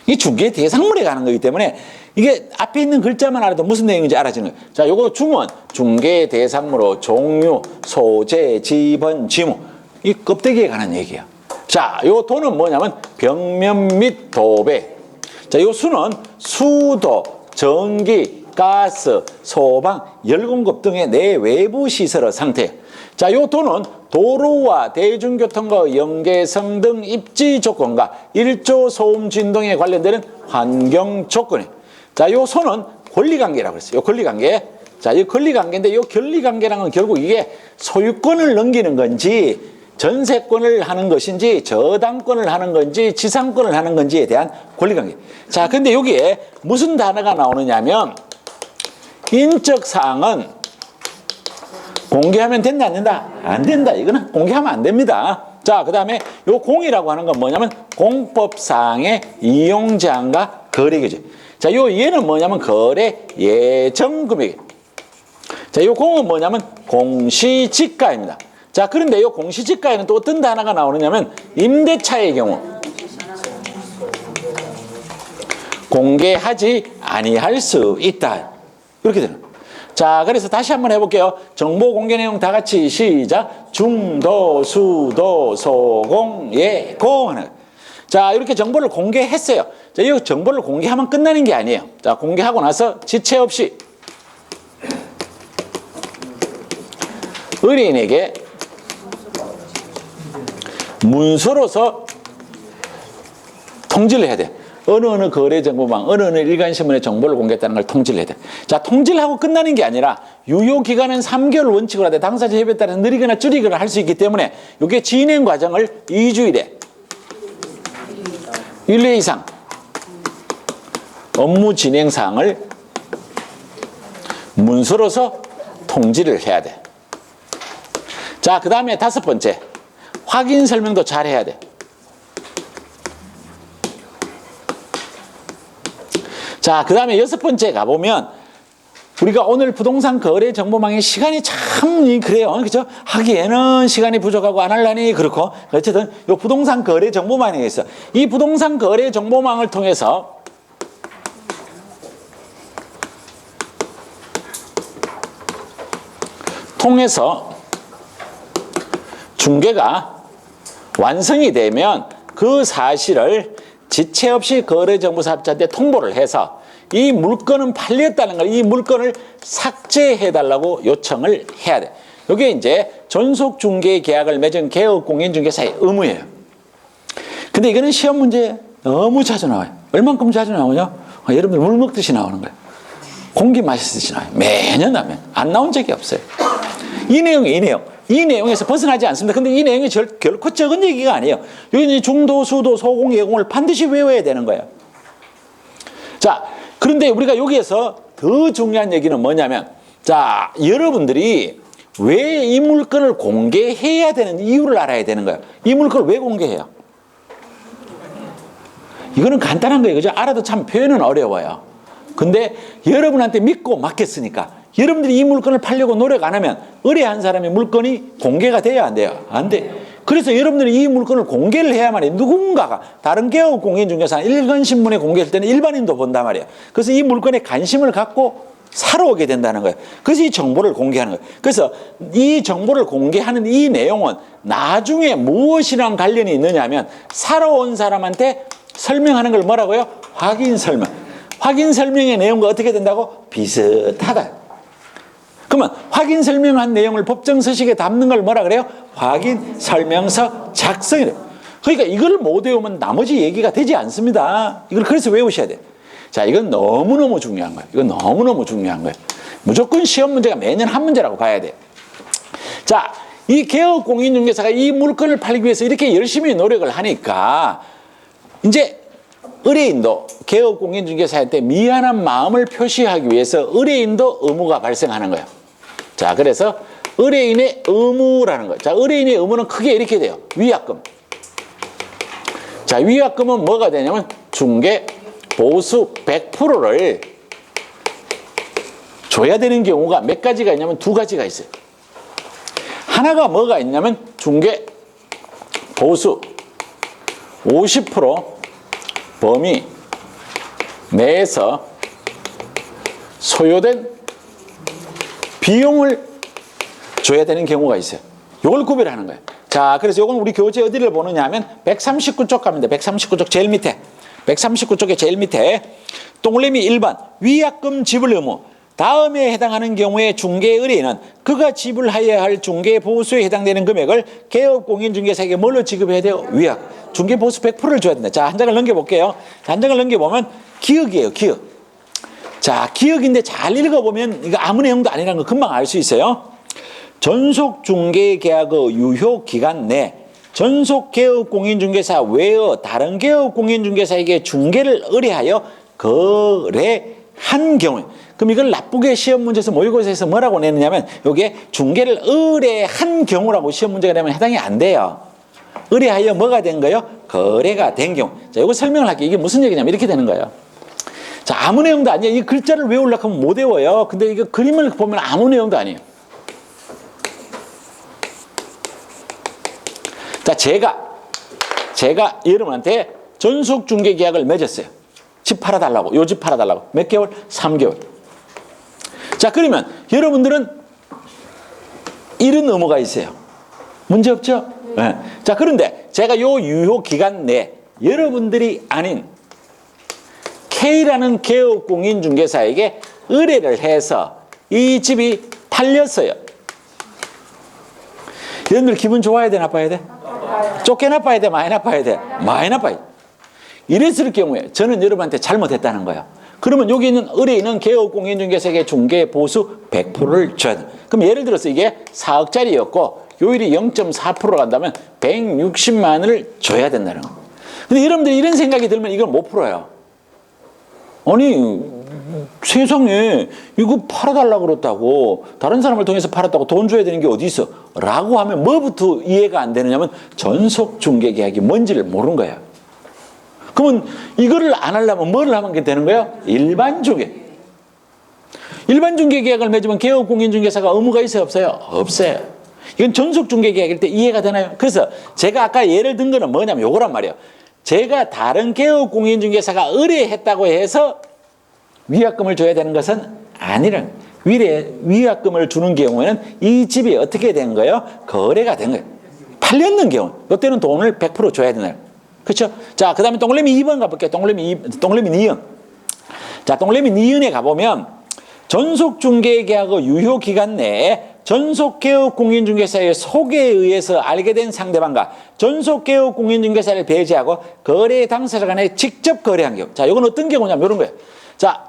이 중개 대상물에 관한 거기 때문에 이게 앞에 있는 글자만 알아도 무슨 내용인지 알아지는 거예요. 자, 요거 중은 중개 대상물로 종류, 소재, 지번, 지무. 이 껍데기에 관한 얘기예요. 자, 요 도는 뭐냐면 벽면 및 도배. 자, 요 수는 수도, 전기, 가스, 소방, 열공급 등의 내외부 시설의 상태. 자, 요 도는 도로와 대중교통과 연계성 등 입지 조건과 일조 소음 진동에 관련되는 환경 조건이. 자, 요 소는 권리관계라고 했어요. 요 권리관계. 자, 이 권리관계인데 요 권리관계라는 건 결국 이게 소유권을 넘기는 건지 전세권을 하는 것인지 저당권을 하는 건지 지상권을 하는 건지에 대한 권리관계. 자, 근데 여기에 무슨 단어가 나오느냐면 인적 사항은 공개하면 된다, 안 된다? 안 된다. 이거는 공개하면 안 됩니다. 자, 그 다음에 요 공이라고 하는 건 뭐냐면 공법상의 이용 제한과 거래 규제. 자, 요 얘는 뭐냐면 거래 예정 금액. 자, 요 공은 뭐냐면 공시지가입니다. 자, 그런데 요 공시지가에는 또 어떤 단어가 나오느냐면 임대차의 경우 공개하지 아니할 수 있다. 이렇게 되는 거예요. 자, 그래서 다시 한번 해볼게요. 정보 공개 내용 다 같이 시작. 중도, 수도, 소공, 예, 공 하는 거예요. 자, 이렇게 정보를 공개했어요. 자, 이 정보를 공개하면 끝나는 게 아니에요. 자, 공개하고 나서 지체 없이 의뢰인에게 문서로서 통지를 해야 돼. 어느 거래정보망, 어느 일간신문의 정보를 공개했다는 걸 통지를 해야 돼. 자, 통지를 하고 끝나는 게 아니라 유효기간은 3개월 원칙으로 하되 당사자 협의에 따라 느리거나 줄이거나 할 수 있기 때문에 이게 진행 과정을 2주일에 1회 이상 업무 진행 사항을 문서로서 통지를 해야 돼. 자, 그 다음에 5번째, 확인 설명도 잘 해야 돼. 자, 그 다음에 6번째 가보면 우리가 오늘 부동산 거래 정보망의 시간이 참 그래요. 그죠? 하기에는 시간이 부족하고 안 하려니 그렇고. 어쨌든 이 부동산 거래 정보망에 있어. 이 부동산 거래 정보망을 통해서 중개가 완성이 되면 그 사실을 지체 없이 거래정보사업자한테 통보를 해서 이 물건은 팔렸다는 걸, 이 물건을 삭제해달라고 요청을 해야 돼. 이게 이제 전속중개 계약을 맺은 개업공인중개사의 의무예요. 근데 이거는 시험 문제 너무 자주 나와요. 얼만큼 자주 나오냐? 여러분들 물 먹듯이 나오는 거예요. 공기 마시듯이 나와요. 매년 나면 안 나온 적이 없어요. 이 내용에서 벗어나지 않습니다. 근데 이 내용이 결코 적은 얘기가 아니에요. 여기 중도, 수도, 소공, 예공을 반드시 외워야 되는 거예요. 자, 그런데 우리가 여기에서 더 중요한 얘기는 뭐냐면, 자, 여러분들이 왜 이 물건을 공개해야 되는 이유를 알아야 되는 거예요. 이 물건을 왜 공개해요? 이거는 간단한 거예요. 그죠? 알아도 참 표현은 어려워요. 근데 여러분한테 믿고 맡겼으니까 여러분들이 이 물건을 팔려고 노력 안 하면 의뢰한 사람의 물건이 공개가 돼야 안 돼요? 안 돼. 그래서 여러분들이 이 물건을 공개를 해야만 해요. 누군가가 다른 개업 공인중개사 일간신문에 공개할 때는 일반인도 본단 말이에요. 그래서 이 물건에 관심을 갖고 사러 오게 된다는 거예요. 그래서 이 정보를 공개하는 거예요. 그래서 이 정보를 공개하는 이 내용은 나중에 무엇이랑 관련이 있느냐면 사러 온 사람한테 설명하는 걸 뭐라고요? 확인 설명. 확인 설명의 내용과 어떻게 된다고? 비슷하다. 그러면 확인 설명한 내용을 법정 서식에 담는 걸 뭐라 그래요? 확인 설명서 작성이래요. 그러니까 이걸 못 외우면 나머지 얘기가 되지 않습니다. 이걸 그래서 외우셔야 돼요. 자, 이건 너무너무 중요한 거예요. 이건 너무너무 중요한 거예요. 무조건 시험 문제가 매년 한 문제라고 봐야 돼요. 자, 이 개업공인중개사가 이 물건을 팔기 위해서 이렇게 열심히 노력을 하니까 이제 의뢰인도 개업공인중개사한테 미안한 마음을 표시하기 위해서 의뢰인도 의무가 발생하는 거예요. 자, 그래서 의뢰인의 의무라는 거예요. 자, 의뢰인의 의무는 크게 이렇게 돼요. 위약금. 자, 위약금은 뭐가 되냐면 중개 보수 100%를 줘야 되는 경우가 몇 가지가 있냐면 두 가지가 있어요. 하나가 뭐가 있냐면 중개 보수 50% 범위 내에서 소요된 비용을 줘야 되는 경우가 있어요. 이걸 구별하는 거예요. 자, 그래서 이건 우리 교재 어디를 보느냐 하면 139쪽 갑니다. 139쪽 제일 밑에. 139쪽의 제일 밑에 동그라미 1번 위약금 지불 의무. 다음에 해당하는 경우에 중개 의뢰인은 그가 지불해야 할 중개 보수에 해당되는 금액을 개업공인중개사에게 뭘로 지급해야 돼요? 위약. 중개 보수 100%를 줘야 된다. 자, 한 장을 넘겨볼게요. 자, 한 장을 넘겨보면 기억이에요. 기억. 자, 기억인데 잘 읽어보면 이거 아무 내용도 아니라는 거 금방 알 수 있어요. 전속중개계약의 유효기간 내 전속개업공인중개사 외의 다른 개업공인중개사에게 중개를 의뢰하여 거래한 경우에, 그럼 이걸 나쁘게 시험 문제에서 모의고사에서 뭐라고 내느냐면 이게 중개를 의뢰한 경우라고 시험 문제가 되면 해당이 안 돼요. 의뢰하여 뭐가 된 거예요? 거래가 된 경우. 자, 이거 설명을 할게요. 이게 무슨 얘기냐면 이렇게 되는 거예요. 자, 아무 내용도 아니에요. 이 글자를 외우려고 하면 못 외워요. 근데 이거 그림을 보면 아무 내용도 아니에요. 자, 제가 여러분한테 전속중개 계약을 맺었어요. 집 팔아달라고. 요 집 팔아달라고. 몇 개월? 3개월. 자, 그러면 여러분들은 이런 의무가 있어요. 문제 없죠? 네. 자, 그런데 제가 요 유효 기간 내에 여러분들이 아닌 K라는 개업공인중개사에게 의뢰를 해서 이 집이 팔렸어요. 여러분들 기분 좋아야 돼? 나빠야 돼? 쫓겨나빠야 돼? 많이 나빠야 돼? 많이 나빠야 돼. 이랬을 경우에 저는 여러분한테 잘못했다는 거예요. 그러면 여기 있는 의뢰인은 개업공인중개사에게 중개 보수 100%를 줘야 돼. 그럼 예를 들어서 이게 4억짜리였고 요일이 0.4% 간다면 160만 원을 줘야 된다는 거예요. 근데 여러분들이 이런 생각이 들면 이걸 못 풀어요. 아니, 세상에 이거 팔아달라고 그랬다고, 다른 사람을 통해서 팔았다고 돈 줘야 되는 게 어디 있어? 라고 하면 뭐부터 이해가 안 되느냐면 전속중개계약이 뭔지를 모르는 거예요. 그러면 이거를 안 하려면 뭐를 하면 되는 거예요? 일반중개. 일반중개계약을 맺으면 개업공인중개사가 의무가 있어요? 없어요? 없어요. 이건 전속중개계약일 때 이해가 되나요? 그래서 제가 아까 예를 든 거는 뭐냐면 요거란 말이에요. 제가 다른 개업공인중개사가 의뢰했다고 해서 위약금을 줘야 되는 것은 아니란, 위약금을 주는 경우에는 이 집이 어떻게 된 거예요? 거래가 된 거예요. 팔렸는 경우, 이때는 돈을 100% 줘야 되나요? 그렇죠? 자, 그 다음에 동그라미 2번 가볼게요. 동그라미 2번. 자, 동그라미 니은에 가보면 전속중개계약의 유효기간 내에 전속개업공인중개사의 소개에 의해서 알게 된 상대방과 전속개업공인중개사를 배제하고 거래 당사자 간에 직접 거래한 경우. 자, 이건 어떤 경우냐면 이런 거예요. 자,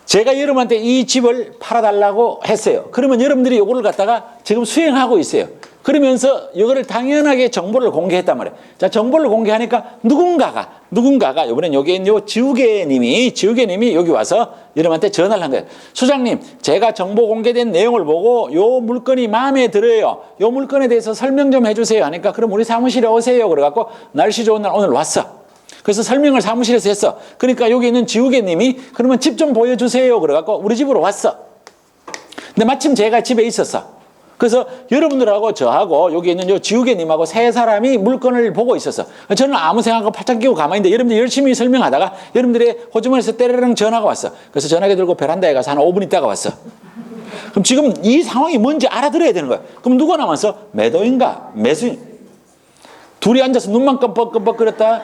제가 여러분한테 이 집을 팔아달라고 했어요. 그러면 여러분들이 이거를 갖다가 지금 수행하고 있어요. 그러면서 이거를 당연하게 정보를 공개했단 말이에요. 자, 정보를 공개하니까 누군가가 이번엔 여기 있는 요 지우개님이 여기 와서 여러분한테 전화를 한 거예요. 소장님, 제가 정보 공개된 내용을 보고 요 물건이 마음에 들어요. 요 물건에 대해서 설명 좀 해주세요. 하니까 그럼 우리 사무실에 오세요. 그래갖고 날씨 좋은 날 오늘 왔어. 그래서 설명을 사무실에서 했어. 그러니까 여기 있는 지우개님이 그러면 집 좀 보여주세요. 그래갖고 우리 집으로 왔어. 근데 마침 제가 집에 있었어. 그래서 여러분들하고 저하고 여기 있는 요 지우개님하고 세 사람이 물건을 보고 있었어. 저는 아무 생각 없고 팔짱 끼고 가만히 있는데 여러분들이 열심히 설명하다가 여러분들의 호주머니에서 때르릉 전화가 왔어. 그래서 전화기 들고 베란다에 가서 한 5분 있다가 왔어. 그럼 지금 이 상황이 뭔지 알아들어야 되는 거야. 그럼 누가 남았어? 매도인가? 매수인? 둘이 앉아서 눈만 껌뻑껌뻑거렸다.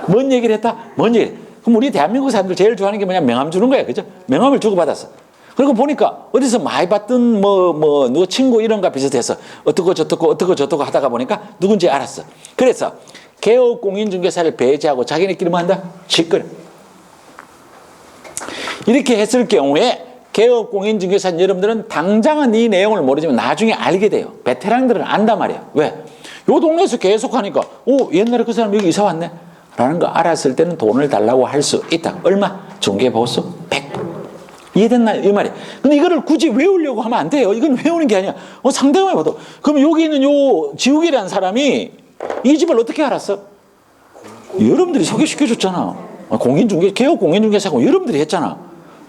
뭔 얘기를 했다? 뭔 얘기? 그럼 우리 대한민국 사람들 제일 좋아하는 게 뭐냐? 명함 주는 거야. 그죠? 명함을 주고받았어. 그리고 보니까 어디서 많이 봤던 누구 친구 이런가 비슷해서 어떻고 저떻고 하다가 보니까 누군지 알았어. 그래서 개업공인중개사를 배제하고 자기네끼리 뭐 한다? 짓거려. 이렇게 했을 경우에 개업공인중개사 여러분들은 당장은 이 내용을 모르지만 나중에 알게 돼요. 베테랑들은 안단 말이에요. 왜? 요 동네에서 계속 하니까 옛날에 그 사람 여기 이사 왔네 라는 거 알았을 때는 돈을 달라고 할 수 있다. 얼마? 중개보수 100%. 이해됐나? 이 말이야. 근데 이거를 굳이 외우려고 하면 안 돼요. 이건 외우는 게 아니야. 상대방이 봐도. 그럼 여기 있는 요 지욱이라는 사람이 이 집을 어떻게 알았어? 여러분들이 소개시켜줬잖아. 개업 공인중개사고 여러분들이 했잖아.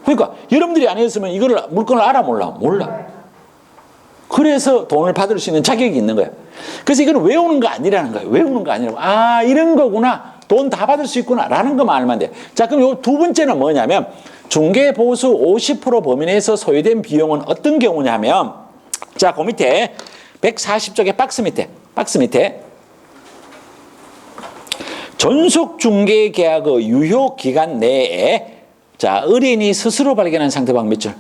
그러니까 여러분들이 안 했으면 이거를 물건을 알아 몰라. 그래서 돈을 받을 수 있는 자격이 있는 거야. 그래서 이건 외우는 거 아니라는 거예요. 외우는 거 아니라고. 아, 이런 거구나. 돈 다 받을 수 있구나. 라는 것만 알면 돼. 자, 그럼 요 두 번째는 뭐냐면 중개보수 50% 범위 내에서 소요된 비용은 어떤 경우냐면 자, 그 밑에 140쪽의 박스 밑에 전속중개계약의 유효기간 내에 자, 의뢰인이 스스로 발견한 상대방 몇 줄?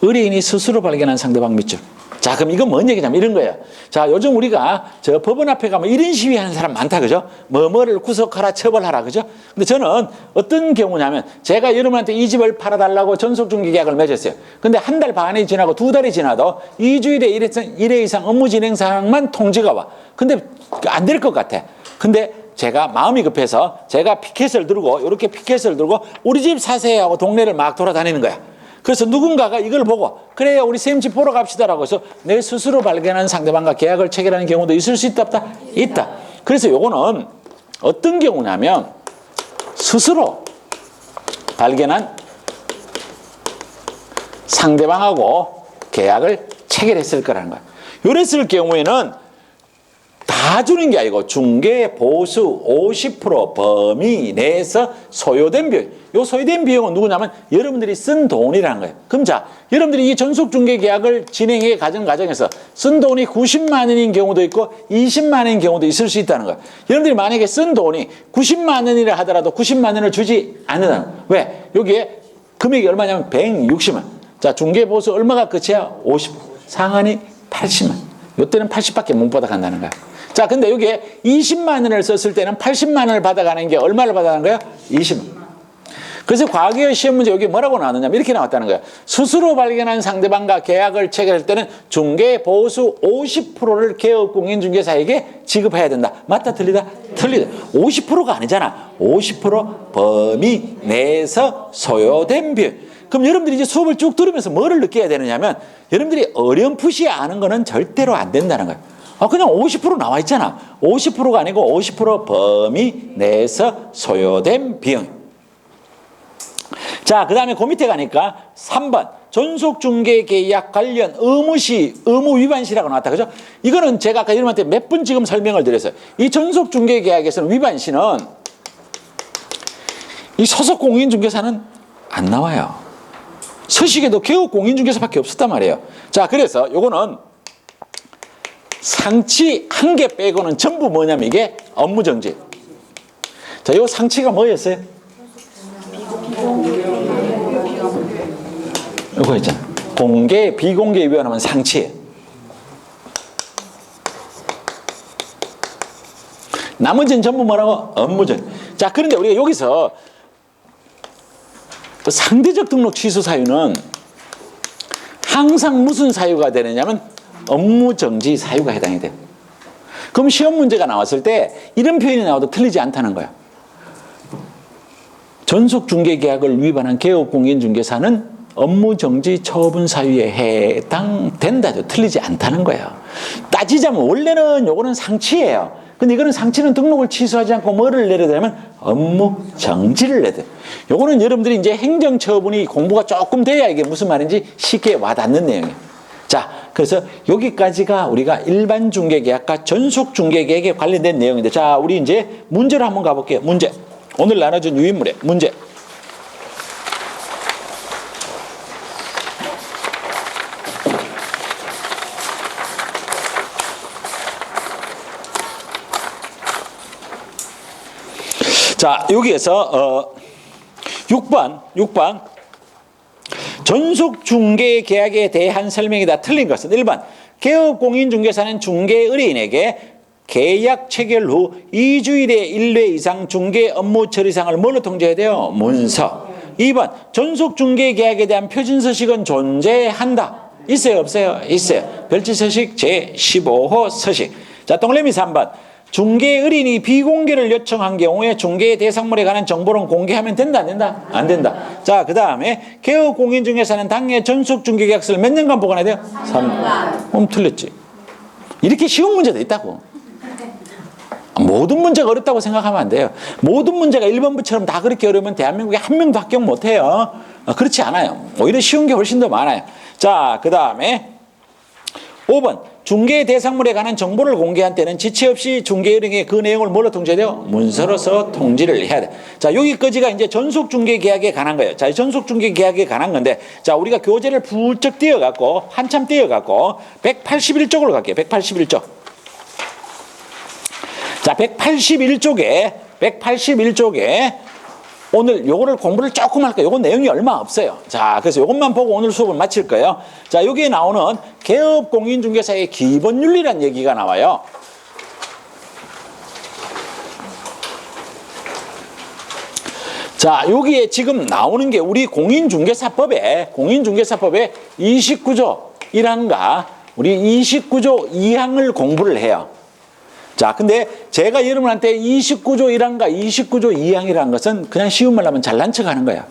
의뢰인이 스스로 발견한 상대방 몇 줄? 자, 그럼 이건 뭔 얘기냐면 이런 거예요. 자, 요즘 우리가 저 법원 앞에 가면 이런 시위하는 사람 많다, 그죠? 뭐를 구속하라, 처벌하라, 그죠? 근데 저는 어떤 경우냐면 제가 여러분한테 이 집을 팔아달라고 전속중개계약을 맺었어요. 근데 한 달 반이 지나고 두 달이 지나도 2주일에 1회 이상 업무 진행 사항만 통지가 와. 근데 안 될 것 같아. 근데 제가 마음이 급해서 제가 피켓을 들고 이렇게 피켓을 들고 우리 집 사세요 하고 동네를 막 돌아다니는 거야. 그래서 누군가가 이걸 보고 그래요 우리 쌤 집 보러 갑시다라고 해서 내 스스로 발견한 상대방과 계약을 체결하는 경우도 있을 수 있다 없다? 있다. 그래서 요거는 어떤 경우냐면 스스로 발견한 상대방하고 계약을 체결했을 거라는 거야. 이랬을 경우에는 다 주는 게 아니고 중개 보수 50% 범위 내에서 소요된 비용. 이 소요된 비용은 누구냐면 여러분들이 쓴 돈이라는 거예요. 그럼 자, 여러분들이 이 전속중개 계약을 진행해 가는 과정에서 쓴 돈이 90만 원인 경우도 있고 20만 원인 경우도 있을 수 있다는 거예요. 여러분들이 만약에 쓴 돈이 90만 원이라 하더라도 90만 원을 주지 않는다는 거예요. 왜? 여기에 금액이 얼마냐면 160만. 자, 중개 보수 얼마가 끝이야? 50. 상한이 80만. 이때는 80밖에 못 받아간다는 거야. 자, 근데 여기에 20만 원을 썼을 때는 80만 원을 받아가는 게 얼마를 받아가는 거야? 20만. 그래서 과거의 시험 문제 여기 뭐라고 나왔느냐면 이렇게 나왔다는 거야. 스스로 발견한 상대방과 계약을 체결할 때는 중개 보수 50%를 개업공인중개사에게 지급해야 된다. 맞다? 틀리다? 틀리다. 50%가 아니잖아. 50% 범위 내에서 소요된 비용. 그럼 여러분들이 이제 수업을 쭉 들으면서 뭐를 느껴야 되느냐면 여러분들이 어렴풋이 아는 거는 절대로 안 된다는 거예요. 그냥 50% 나와 있잖아. 50%가 아니고 50% 범위 내에서 소요된 비용. 자, 그 다음에 그 밑에 가니까 3번 전속중개계약 관련 의무 위반시라고 나왔다. 그죠? 이거는 제가 아까 여러분한테 몇 번 지금 설명을 드렸어요. 이 전속중개계약에서는 위반시는 이 소속 공인중개사는 안 나와요. 서식에도 개업 공인중개사밖에 없었단 말이에요. 자, 그래서 요거는 상치 한 개 빼고는 전부 뭐냐면 이게 업무정지. 자, 요 상치가 뭐였어요? 이거 있잖아. 공개, 비공개 위반하면 상치예요. 나머지는 전부 뭐라고? 업무적. 자, 그런데 우리가 여기서 상대적 등록 취소 사유는 항상 무슨 사유가 되느냐면 업무정지 사유가 해당이 돼요. 그럼 시험 문제가 나왔을 때 이런 표현이 나와도 틀리지 않다는 거야. 전속중개계약을 위반한 개업공인중개사는 업무정지 처분 사유에 해당된다도 틀리지 않다는 거예요. 따지자면 원래는 요거는 상치예요. 근데 이거는 상치는 등록을 취소하지 않고 뭐를 내려야 되냐면 업무정지를 내야 돼요. 요거는 여러분들이 이제 행정처분이 공부가 조금 돼야 이게 무슨 말인지 쉽게 와닿는 내용이에요. 자, 그래서 여기까지가 우리가 일반 중개계약과 전속 중개계약에 관련된 내용인데, 자, 우리 이제 문제로 한번 가볼게요. 문제. 오늘 나눠준 유인물의 문제. 자, 여기에서 6번 전속중개계약에 대한 설명이다. 틀린 것은 1번 개업공인중개사는 중개의뢰인에게 계약 체결 후 2주일에 1회 이상 중개 업무 처리상을 뭘로 통지해야 돼요? 문서. 2번 전속중개계약에 대한 표준서식은 존재한다. 있어요? 없어요? 있어요. 별지서식 제15호 서식. 자, 동그라미 3번 중개의뢰인이 비공개를 요청한 경우에 중개 대상물에 관한 정보는 공개하면 된다, 안 된다? 안 된다. 자, 그 다음에 개업공인중개사는 당해 전속중개계약서를 몇 년간 보관해야 돼요? 3년. 틀렸지. 이렇게 쉬운 문제도 있다고. 모든 문제가 어렵다고 생각하면 안 돼요. 모든 문제가 1번부처럼 다 그렇게 어려우면 대한민국에 한 명도 합격 못해요. 그렇지 않아요. 오히려 쉬운 게 훨씬 더 많아요. 자, 그 다음에 5번 중개 대상물에 관한 정보를 공개한 때는 지체 없이 중개의뢰인에게 그 내용을 뭘로 통지해야 돼요? 문서로서 통지를 해야 돼. 자, 여기까지가 이제 전속중개계약에 관한 거예요. 자, 전속중개계약에 관한 건데, 자, 우리가 교재를 부쩍 띄어갖고 한참 띄어갖고 181쪽으로 갈게요. 181쪽. 자, 181쪽에 오늘 요거를 공부를 조금 할 거예요. 요건 내용이 얼마 없어요. 자, 그래서 요것만 보고 오늘 수업을 마칠 거예요. 자, 여기에 나오는 개업공인중개사의 기본 윤리란 얘기가 나와요. 자, 여기에 지금 나오는 게 우리 공인중개사법에 29조 1항과 우리 29조 2항을 공부를 해요. 자, 근데 제가 여러분한테 29조 1항과 29조 2항이라는 것은 그냥 쉬운 말로 하면 잘난 척 하는 거야.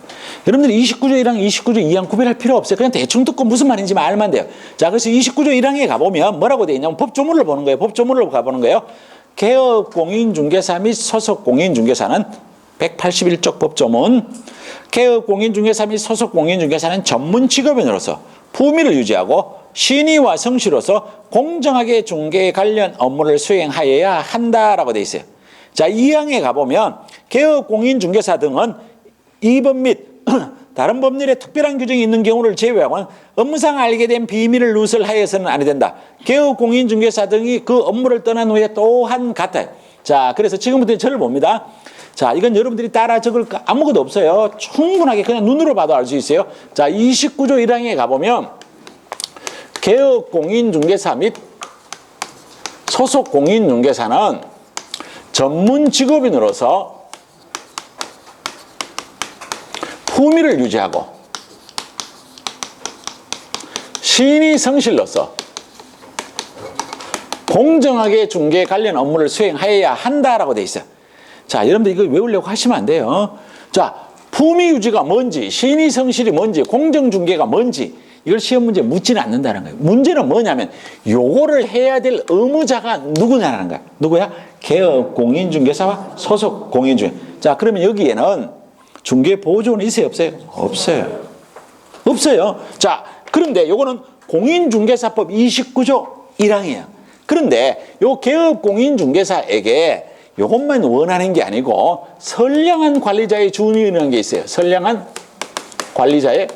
여러분들이 29조 1항, 29조 2항 구별할 필요 없어요. 그냥 대충 듣고 무슨 말인지 알면 돼요. 자, 그래서 29조 1항에 가보면 뭐라고 되어 있냐면 법조문을 보는 거예요. 법조문을 가보는 거예요. 개업공인중개사 및 소속공인중개사는 181쪽 법조문. 개업공인중개사 및 소속공인중개사는 전문 직업인으로서 품위를 유지하고 신의와 성실로서 공정하게 중개 관련 업무를 수행하여야 한다라고 되어 있어요. 자, 2항에 가보면 개업공인중개사 등은 이법 및 다른 법률에 특별한 규정이 있는 경우를 제외하고는 업무상 알게 된 비밀을 누설하여서는 안 된다. 개업공인중개사 등이 그 업무를 떠난 후에 또한 같아요. 자, 그래서 지금부터 저를 봅니다. 자, 이건 여러분들이 따라 적을 거 아무것도 없어요. 충분하게 그냥 눈으로 봐도 알 수 있어요. 자, 29조 1항에 가보면 개업공인중개사 및 소속공인중개사는 전문 직업인으로서 품위를 유지하고 신의 성실로서 공정하게 중개 관련 업무를 수행하여야 한다라고 돼 있어요. 자, 여러분들 이거 외우려고 하시면 안 돼요. 자, 품위 유지가 뭔지, 신의 성실이 뭔지, 공정중개가 뭔지 이걸 시험 문제에 묻지는 않는다는 거예요. 문제는 뭐냐면 요거를 해야 될 의무자가 누구냐라는 거야. 누구야? 개업공인중개사와 소속공인중개사. 자, 그러면 여기에는 중개보조는 있어요? 없어요? 없어요. 없어요. 자, 그런데 요거는 공인중개사법 29조 1항이에요. 그런데 요 개업공인중개사에게 요것만 원하는 게 아니고 선량한 관리자의 준위라는 게 있어요. 선량한 관리자의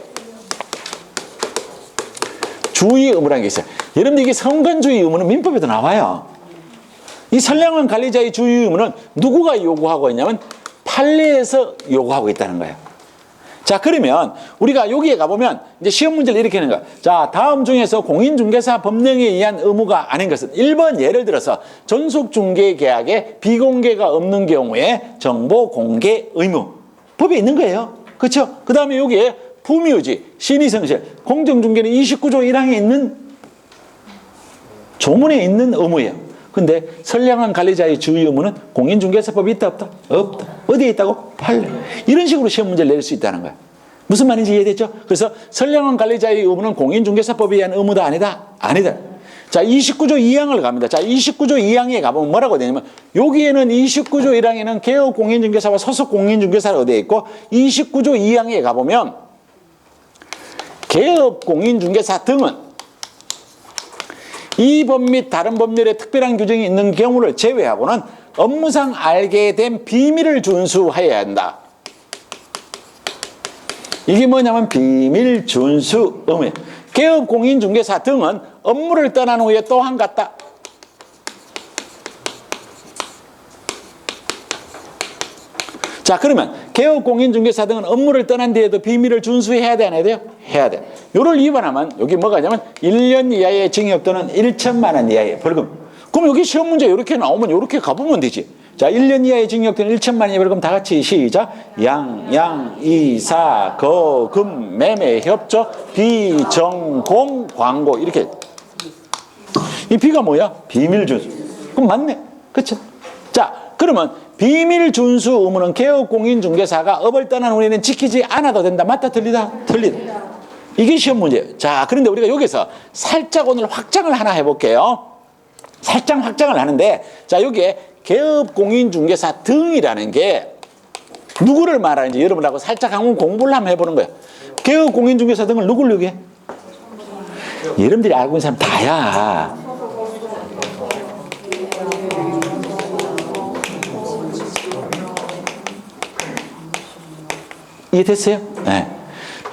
주의 의무라는 게 있어요. 여러분들 이게 성관주의 의무는 민법에도 나와요. 이 선량한 관리자의 주의 의무는 누구가 요구하고 있냐면 판례에서 요구하고 있다는 거예요. 자, 그러면 우리가 여기에 가보면 이제 시험 문제를 이렇게 하는 거야. 자, 다음 중에서 공인중개사 법령에 의한 의무가 아닌 것은 1번 예를 들어서 전속중개계약에 비공개가 없는 경우에 정보 공개 의무. 법에 있는 거예요. 그렇죠? 그 다음에 여기에 품위유지, 신의성실, 공정중개는 29조 1항에 있는 조문에 있는 의무예요. 근데 선량한 관리자의 주의 의무는 공인중개사법이 있다 없다? 없다. 어디에 있다고? 판례. 이런 식으로 시험 문제를 낼 수 있다는 거야. 무슨 말인지 이해됐죠? 그래서 선량한 관리자의 의무는 공인중개사법에 의한 의무다 아니다? 아니다. 자, 29조 2항을 갑니다. 자, 29조 2항에 가보면 뭐라고 되냐면 여기에는 29조 1항에는 개업 공인중개사와 소속 공인중개사가 어디에 있고 29조 2항에 가보면 개업 공인중개사 등은 이 법 및 다른 법률에 특별한 규정이 있는 경우를 제외하고는 업무상 알게 된 비밀을 준수해야 한다. 이게 뭐냐면 비밀 준수 의무. 개업 공인중개사 등은 업무를 떠난 후에 또한 갖다 자, 그러면 개업 공인중개사 등은 업무를 떠난 뒤에도 비밀을 준수해야 돼, 안 해야 돼요? 해야 돼. 요를 위반하면 여기 뭐가 냐면 1년 이하의 징역 또는 1천만 원 이하의 벌금. 그럼 여기 시험 문제 이렇게 나오면 이렇게 가보면 되지. 자, 1년 이하의 징역 또는 1천만 원의 벌금 다 같이 시작. 양, 이사, 금, 매매, 협조, 비정공, 광고 이렇게. 이 비가 뭐야? 비밀 준수. 그럼 맞네. 그렇죠? 자, 그러면 비밀 준수 의무는 개업 공인중개사가 업을 떠난 후에는 지키지 않아도 된다. 맞다? 틀리다? 틀리다. 이게 시험 문제예요. 자, 그런데 우리가 여기서 살짝 오늘 확장을 하나 해볼게요. 살짝 확장을 하는데, 자, 여기에 개업 공인중개사 등이라는 게 누구를 말하는지 여러분하고 살짝 한번 공부를 한번 해보는 거예요. 개업 공인중개사 등을 누구를 얘기해? 여러분들이 알고 있는 사람 다야. 이해됐어요? 네.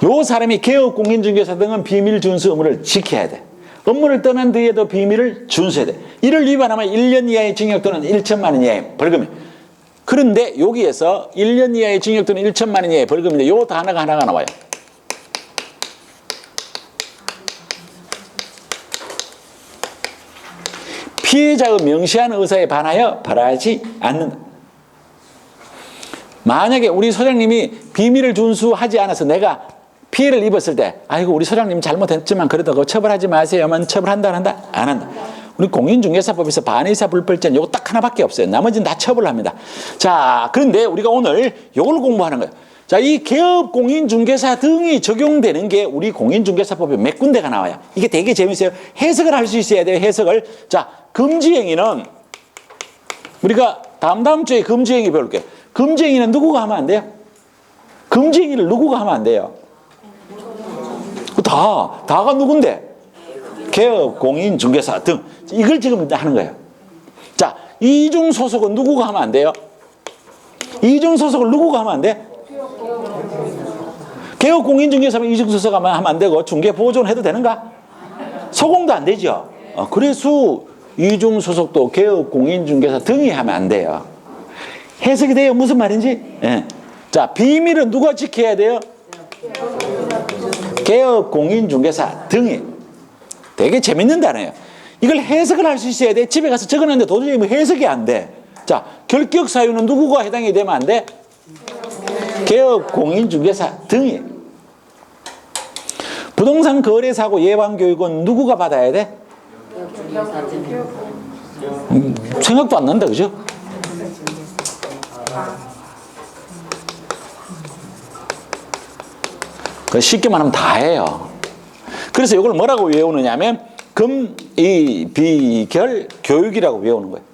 요 사람이 개업 공인중개사 등은 비밀 준수 의무를 지켜야 돼. 업무를 떠난 뒤에도 비밀을 준수해야 돼. 이를 위반하면 1년 이하의 징역 또는 1천만 원 이하의 벌금이. 그런데 여기에서 1년 이하의 징역 또는 1천만 원 이하의 벌금인데 요 단어가 하나가 나와요. 피해자의 명시한 의사에 반하여 발하지 않는다. 만약에 우리 소장님이 비밀을 준수하지 않아서 내가 피해를 입었을 때 아이고 우리 소장님 잘못했지만 그래도 그거 처벌하지 마세요만 처벌한다 안 한다? 안 한다. 우리 공인중개사법에서 반의사 불벌죄는 요거 딱 하나밖에 없어요. 나머지는 다 처벌합니다. 자, 그런데 우리가 오늘 요걸 공부하는 거예요. 자, 이 개업 공인중개사 등이 적용되는 게 우리 공인중개사법에 몇 군데가 나와요. 이게 되게 재밌어요. 해석을 할 수 있어야 돼요. 해석을. 자, 금지행위는 우리가 다음 주에 금지행위 배울게요. 금지행위는 누구가 하면 안 돼요? 금지행위를 누구가 하면 안 돼요? 다가 누군데? 개업, 공인중개사 등. 이걸 지금 하는 거예요. 자, 이중소속은 누구가 하면 안 돼요? 이중소속을 누구가 하면 안 돼? 개업, 공인중개사면 이중소속 하면 안 되고 중개보존 해도 되는가? 소공도 안 되죠. 그래서 이중소속도 개업, 공인중개사 등이 하면 안 돼요. 해석이 돼요? 무슨 말인지? 예. 자, 비밀은 누가 지켜야 돼요? 개업 공인중개사 등이. 되게 재밌는 단어예요. 이걸 해석을 할 수 있어야 돼. 집에 가서 적어놨는데 도저히 뭐 해석이 안 돼. 자, 결격 사유는 누구가 해당이 되면 안 돼? 개업 공인중개사 등이. 부동산 거래사고 예방교육은 누구가 받아야 돼? 생각도 안 난다, 그죠? 쉽게 말하면 다 해요. 그래서 이걸 뭐라고 외우느냐 하면 금이비결 교육이라고 외우는 거예요.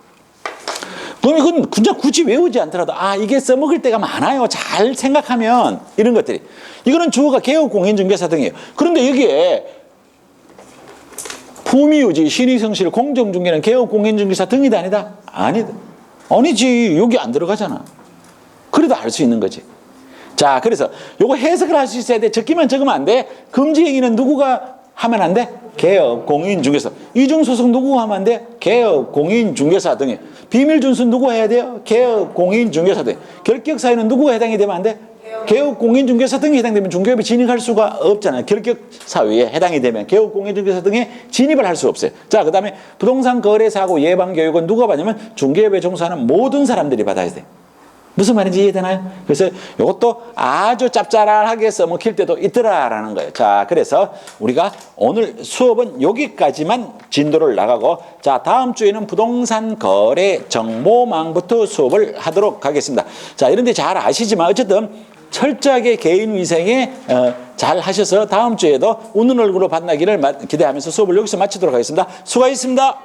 그럼 이건 그냥 굳이 외우지 않더라도 이게 써먹을 때가 많아요. 잘 생각하면 이런 것들이. 이거는 주어가 개업 공인중개사 등이에요. 그런데 여기에 품위유지, 신의성실, 공정중개는 개업 공인중개사 등이다 아니다? 아니다. 아니지. 여기 안 들어가잖아. 그래도 알 수 있는 거지. 자, 그래서 요거 해석을 할 수 있어야 돼. 적기만 적으면 안 돼. 금지행위는 누구가 하면 안 돼? 개업, 공인중개사. 이중소속 누구가 하면 안 돼? 개업, 공인중개사 등이. 비밀준수 누구 해야 돼요? 개업, 공인중개사 등. 결격사유는 누구가 해당이 되면 안 돼? 개업공인중개사 등에 해당되면 중개업에 진입할 수가 없잖아요. 결격사유에 해당이 되면 개업공인중개사 등에 진입을 할 수 없어요. 자, 그 다음에 부동산 거래사고 예방교육은 누가 받냐면 중개업에 종사하는 모든 사람들이 받아야 돼요. 무슨 말인지 이해되나요? 그래서 이것도 아주 짭짤하게 써먹힐 때도 있더라라는 거예요. 자, 그래서 우리가 오늘 수업은 여기까지만 진도를 나가고, 자, 다음 주에는 부동산 거래 정보망부터 수업을 하도록 하겠습니다. 자, 이런데 잘 아시지만 어쨌든 철저하게 개인위생에 잘 하셔서 다음 주에도 웃는 얼굴로 만나기를 기대하면서 수업을 여기서 마치도록 하겠습니다. 수고하셨습니다.